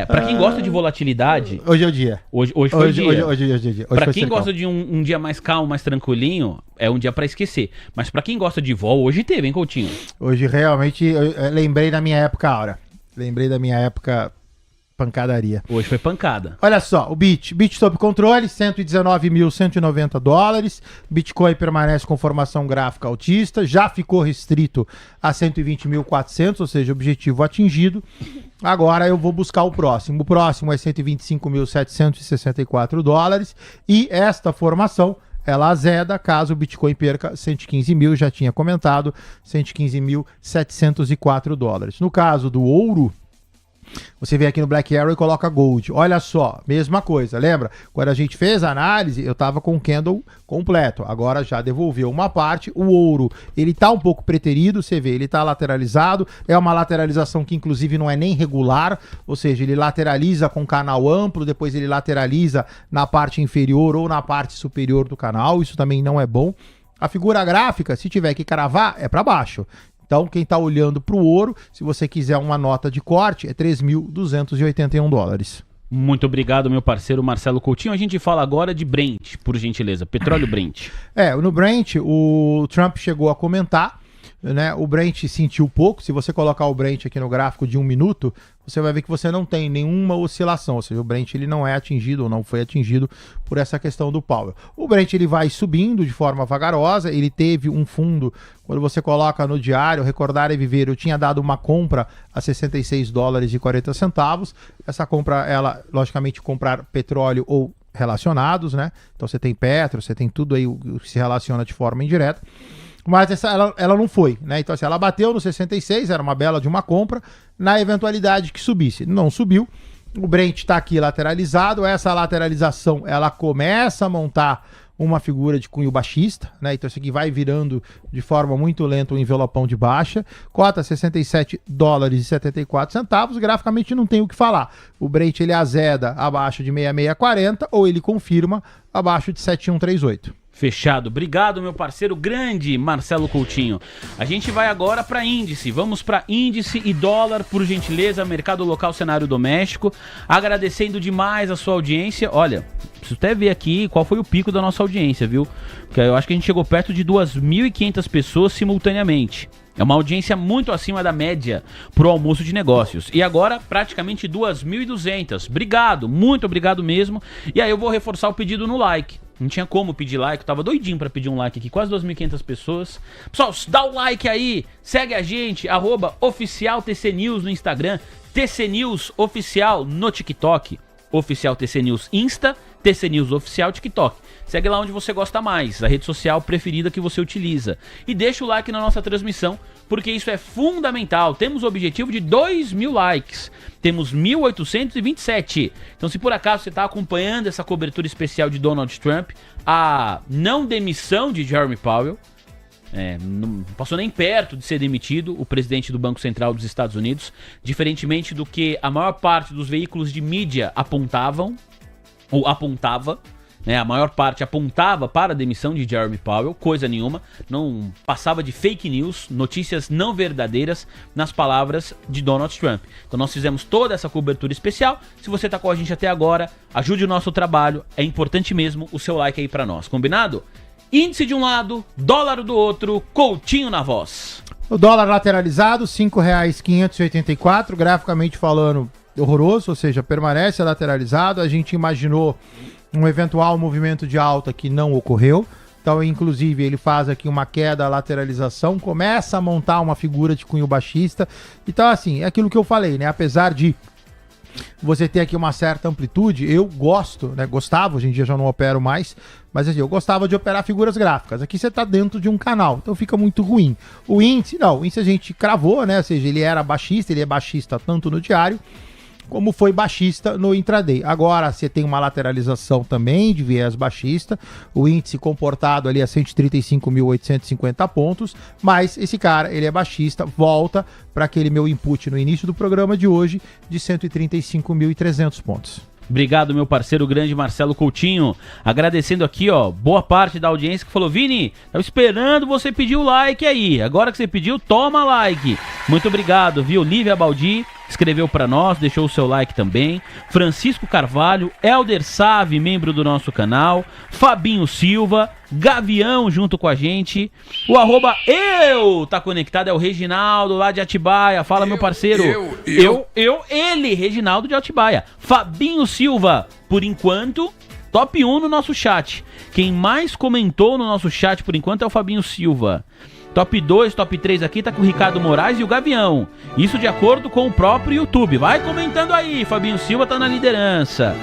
Pra quem gosta de volatilidade... Hoje é o dia. Hoje foi o dia. Hoje é o dia. Pra quem gosta de um dia mais calmo, mais tranquilinho, é um dia pra esquecer. Mas pra quem gosta de vol, hoje teve, hein, Coutinho? Hoje realmente, eu lembrei da minha época, Aura. Lembrei da minha época pancadaria. Hoje foi pancada. Olha só, o Bit sob controle, $119.190. Bitcoin permanece com formação gráfica altista, já ficou restrito a 120.400, ou seja, objetivo atingido. Agora eu vou buscar o próximo. O próximo é $125.764 e esta formação ela azeda caso o Bitcoin perca 115 mil, já tinha comentado, $115.704. No caso do ouro, você vem aqui no Black Arrow e coloca Gold. Olha só, mesma coisa, lembra? Quando a gente fez a análise, eu estava com o candle completo. Agora já devolveu uma parte. O ouro, ele tá um pouco preterido, você vê, ele tá lateralizado. É uma lateralização que inclusive não é nem regular, ou seja, ele lateraliza com canal amplo, depois ele lateraliza na parte inferior ou na parte superior do canal. Isso também não é bom. A figura gráfica, se tiver que cravar, é para baixo. Então, quem está olhando para o ouro, se você quiser uma nota de corte, é $3.281. Muito obrigado, meu parceiro Marcelo Coutinho. A gente fala agora de Brent, por gentileza. Petróleo Brent. No Brent, o Trump chegou a comentar, né? O Brent sentiu pouco. Se você colocar o Brent aqui no gráfico de 1 minuto, você vai ver que você não tem nenhuma oscilação, ou seja, o Brent ele não é atingido ou não foi atingido por essa questão do Powell. O Brent ele vai subindo de forma vagarosa, ele teve um fundo, quando você coloca no diário, recordar e viver, eu tinha dado uma compra a $66,40, essa compra, ela, logicamente, comprar petróleo ou relacionados, né? Então você tem petro, você tem tudo aí que se relaciona de forma indireta. Mas ela não foi, né? Então, assim, ela bateu no 66, era uma bela de uma compra, na eventualidade que subisse. Não subiu, o Brent está aqui lateralizado, essa lateralização, ela começa a montar uma figura de cunho baixista, né? Então isso aqui vai virando de forma muito lenta um envelopão de baixa, cota $67,74, graficamente não tem o que falar. O Brent ele azeda abaixo de 6640 ou ele confirma abaixo de 7138. Fechado. Obrigado, meu parceiro grande Marcelo Coutinho. A gente vai agora para índice. Vamos para índice e dólar, por gentileza, mercado local, cenário doméstico. Agradecendo demais a sua audiência. Olha, preciso até ver aqui qual foi o pico da nossa audiência, viu? Porque eu acho que a gente chegou perto de 2.500 pessoas simultaneamente. É uma audiência muito acima da média pro almoço de negócios. E agora, praticamente 2.200. Obrigado, muito obrigado mesmo. E aí eu vou reforçar o pedido no like. Não tinha como pedir like, eu tava doidinho pra pedir um like aqui, quase 2.500 pessoas. Pessoal, dá o like aí, segue a gente, @oficial TC News no Instagram, TC News Oficial no TikTok, Oficial TC News Insta, TC News Oficial TikTok. Segue lá onde você gosta mais, a rede social preferida que você utiliza. E deixa o like na nossa transmissão, porque isso é fundamental. Temos o objetivo de 2.000 likes. Temos 1.827. Então, se por acaso você está acompanhando essa cobertura especial de Donald Trump, a não demissão de Jerome Powell, não passou nem perto de ser demitido, o presidente do Banco Central dos Estados Unidos, diferentemente do que a maior parte dos veículos de mídia apontavam, ou apontava, né, a maior parte apontava para a demissão de Jerome Powell, coisa nenhuma, não passava de fake news, notícias não verdadeiras nas palavras de Donald Trump. Então nós fizemos toda essa cobertura especial. Se você está com a gente até agora, ajude o nosso trabalho, é importante mesmo o seu like aí para nós, combinado? Índice de um lado, dólar do outro, Coutinho na voz. O dólar lateralizado, R$ 5,584, graficamente falando, horroroso, ou seja, permanece lateralizado. A gente imaginou um eventual movimento de alta que não ocorreu. Então, inclusive, ele faz aqui uma queda, lateralização, começa a montar uma figura de cunho baixista. Então, assim, é aquilo que eu falei, né? Apesar de você ter aqui uma certa amplitude, eu gosto, né? Gostava, hoje em dia já não opero mais, mas assim, eu gostava de operar figuras gráficas. Aqui você está dentro de um canal, então fica muito ruim. O índice, não, o índice a gente cravou, né? Ou seja, ele era baixista, ele é baixista tanto no diário, como foi baixista no intraday. Agora você tem uma lateralização também de viés baixista, o índice comportado ali a 135.850 pontos, mas esse cara, ele é baixista, volta para aquele meu input no início do programa de hoje de 135.300 pontos. Obrigado, meu parceiro grande Marcelo Coutinho. Agradecendo aqui, ó, boa parte da audiência que falou: Vini, tava esperando você pedir o like aí. Agora que você pediu, toma like. Muito obrigado, viu? Lívia Baldi escreveu pra nós, deixou o seu like também. Francisco Carvalho, Helder Save, membro do nosso canal. Fabinho Silva, Gavião junto com a gente. O @eu tá conectado, é o Reginaldo lá de Atibaia. Fala, meu parceiro. Ele, Reginaldo de Atibaia. Fabinho Silva, por enquanto, top 1 no nosso chat. Quem mais comentou no nosso chat por enquanto é o Fabinho Silva. Top 2, top 3 aqui tá com o Ricardo Moraes e o Gavião. Isso de acordo com o próprio YouTube. Vai comentando aí, Fabinho Silva tá na liderança.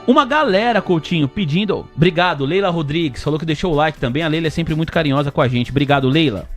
Uma galera, Coutinho, pedindo... Obrigado, Leila Rodrigues, falou que deixou o like também. A Leila é sempre muito carinhosa com a gente. Obrigado, Leila.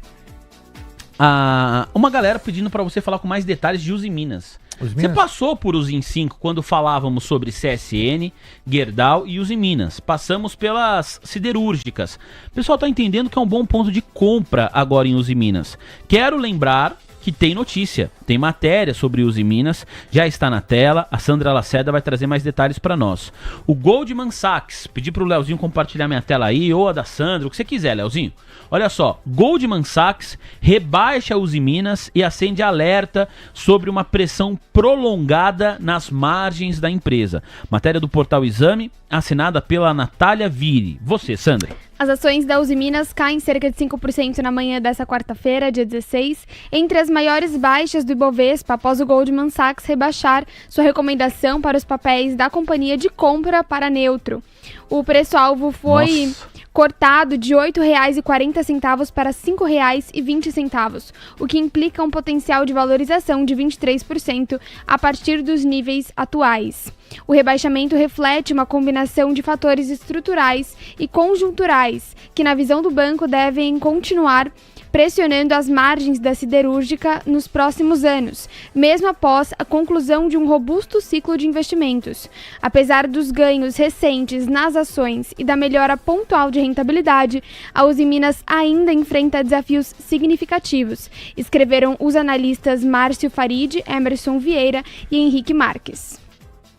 Uma galera pedindo pra você falar com mais detalhes de Uzi Minas. Você passou por Uzi 5 quando falávamos sobre CSN, Gerdau e Uzi Minas. Passamos pelas siderúrgicas. O pessoal tá entendendo que é um bom ponto de compra agora em Uzi Minas. Quero lembrar que tem notícia, tem matéria sobre Uzi Minas, já está na tela, a Sandra Lacerda vai trazer mais detalhes para nós. O Goldman Sachs, pedi pro Leozinho compartilhar minha tela aí, ou a da Sandra, o que você quiser, Leozinho. Olha só, Goldman Sachs rebaixa Uzi Minas e acende alerta sobre uma pressão prolongada nas margens da empresa. Matéria do portal Exame, assinada pela Natália Vire. Você, Sandra. As ações da Uzi Minas caem cerca de 5% na manhã dessa quarta-feira, dia 16, entre as maiores baixas do Ibovespa após o Goldman Sachs rebaixar sua recomendação para os papéis da companhia de compra para neutro. O preço-alvo foi cortado de R$ 8,40 para R$ 5,20, o que implica um potencial de valorização de 23% a partir dos níveis atuais. O rebaixamento reflete uma combinação de fatores estruturais e conjunturais, que na visão do banco devem continuar pressionando as margens da siderúrgica nos próximos anos, mesmo após a conclusão de um robusto ciclo de investimentos. Apesar dos ganhos recentes nas ações e da melhora pontual de rentabilidade, a Uzi Minas ainda enfrenta desafios significativos, escreveram os analistas Márcio Farid, Emerson Vieira e Henrique Marques.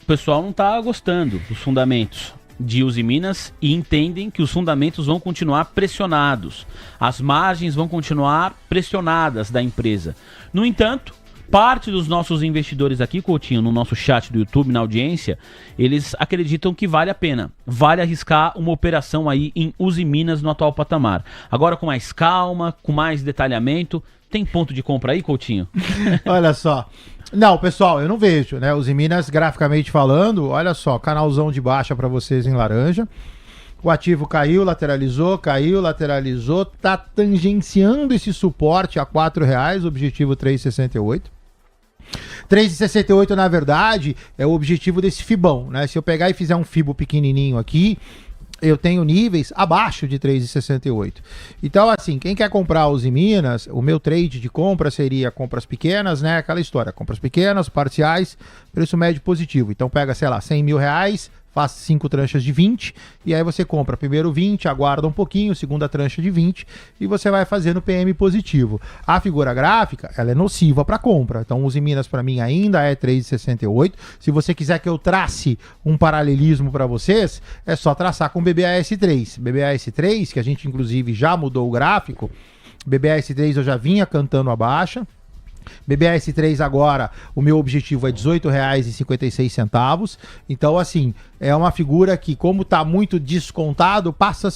O pessoal não tá gostando dos fundamentos de Usiminas e entendem que os fundamentos vão continuar pressionados. As margens vão continuar pressionadas da empresa. No entanto, parte dos nossos investidores aqui, Coutinho, no nosso chat do YouTube, na audiência, eles acreditam que vale a pena. Vale arriscar uma operação aí em Usiminas no atual patamar. Agora com mais calma, com mais detalhamento. Tem ponto de compra aí, Coutinho? Olha só. Não, pessoal, eu não vejo, né? Usiminas, graficamente falando, olha só, canalzão de baixa para vocês em laranja. O ativo caiu, lateralizou, tá tangenciando esse suporte a R$4, objetivo 3,68. 3,68 na verdade é o objetivo desse fibão, né? Se eu pegar e fizer um fibo pequenininho aqui, eu tenho níveis abaixo de 3,68. Então, assim, quem quer comprar Usiminas, o meu trade de compra seria compras pequenas, né? Aquela história, compras pequenas, parciais, preço médio positivo. Então pega, sei lá, R$100 mil, faz 5 tranchas de 20, e aí você compra primeiro 20, aguarda um pouquinho, segunda trancha de 20, e você vai fazendo PM positivo. A figura gráfica, ela é nociva para compra. Então, Usiminas para mim ainda é 3,68. Se você quiser que eu trace um paralelismo para vocês, é só traçar com BBAS3. BBAS3, que a gente inclusive já mudou o gráfico, BBAS3 eu já vinha cantando a baixa. BBAS3 agora, o meu objetivo é R$18,56. Então, assim, é uma figura que, como está muito descontado, passa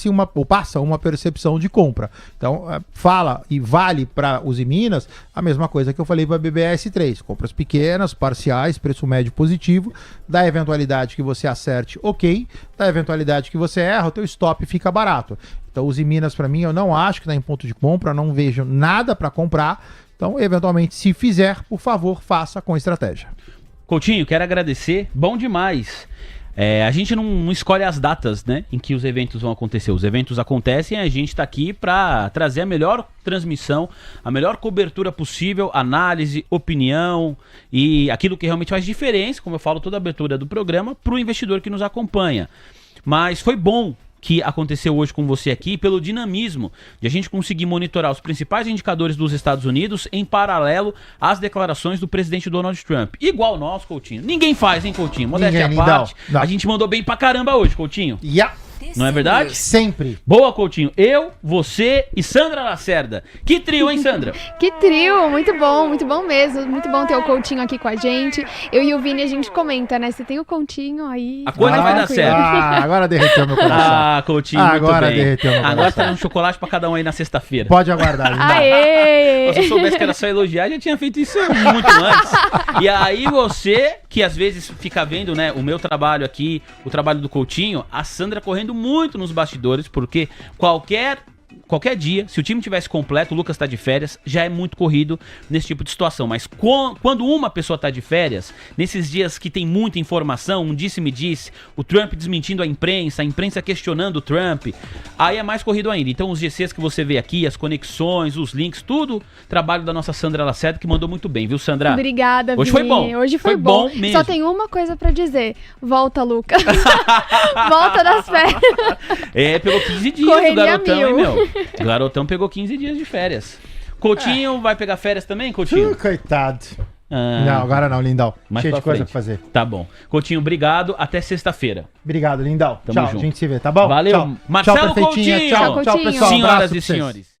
uma percepção de compra. Então, fala e vale para Usiminas a mesma coisa que eu falei para BBAS3. Compras pequenas, parciais, preço médio positivo. Da eventualidade que você acerte, ok. Da eventualidade que você erra, o teu stop fica barato. Então, Usiminas, para mim, eu não acho que está em ponto de compra, não vejo nada para comprar. Então, eventualmente, se fizer, por favor, faça com estratégia. Coutinho, quero agradecer. Bom demais. A gente não escolhe as datas, né, em que os eventos vão acontecer. Os eventos acontecem e a gente está aqui para trazer a melhor transmissão, a melhor cobertura possível, análise, opinião e aquilo que realmente faz diferença, como eu falo toda a abertura do programa, para o investidor que nos acompanha. Mas foi bom que aconteceu hoje com você aqui, pelo dinamismo de a gente conseguir monitorar os principais indicadores dos Estados Unidos em paralelo às declarações do presidente Donald Trump. Igual nós, Coutinho. Ninguém faz, hein, Coutinho? Modéstia à parte. Não. A gente mandou bem pra caramba hoje, Coutinho. Não é verdade? Sempre. Boa, Coutinho. Eu, você e Sandra Lacerda. Que trio, hein, Sandra? Que trio, muito bom mesmo. Muito bom ter o Coutinho aqui com a gente. Eu e o Vini, a gente comenta, né? Você tem o Coutinho aí. A coisa vai dar certo. Agora derreteu meu coração. Coutinho, agora muito bem. Derreteu meu coração. Agora tá um chocolate pra cada um aí na sexta-feira. Pode aguardar, Lindão. Aê! Se eu soubesse que era só elogiar, já tinha feito isso muito antes. E aí você, que às vezes fica vendo, né, o meu trabalho aqui, o trabalho do Coutinho, a Sandra correndo muito nos bastidores, porque qualquer dia, se o time tivesse completo, o Lucas tá de férias, já é muito corrido nesse tipo de situação. Mas quando uma pessoa tá de férias, nesses dias que tem muita informação, um disse-me-disse, o Trump desmentindo a imprensa questionando o Trump, aí é mais corrido ainda. Então os GCs que você vê aqui, as conexões, os links, tudo trabalho da nossa Sandra Lacerda, que mandou muito bem, viu, Sandra? Obrigada, Hoje Vini. foi bom. Hoje foi bom mesmo. Só tem uma coisa pra dizer. Volta, Lucas. Volta das férias. Pegou 15 dias Correria o garotão, mil. hein, meu? O garotão pegou 15 dias de férias. Coutinho vai pegar férias também, Coutinho? Coitado. Não, agora não, Lindão. Cheio de coisa pra fazer. Tá bom. Coutinho, obrigado. Até sexta-feira. Obrigado, Lindão. Tamo Tchau, junto. a gente se vê, tá bom? Valeu. Tchau. Marcelo Tchau, Coutinho. Tchau, pessoal. Senhoras Abraço e pra vocês. senhores.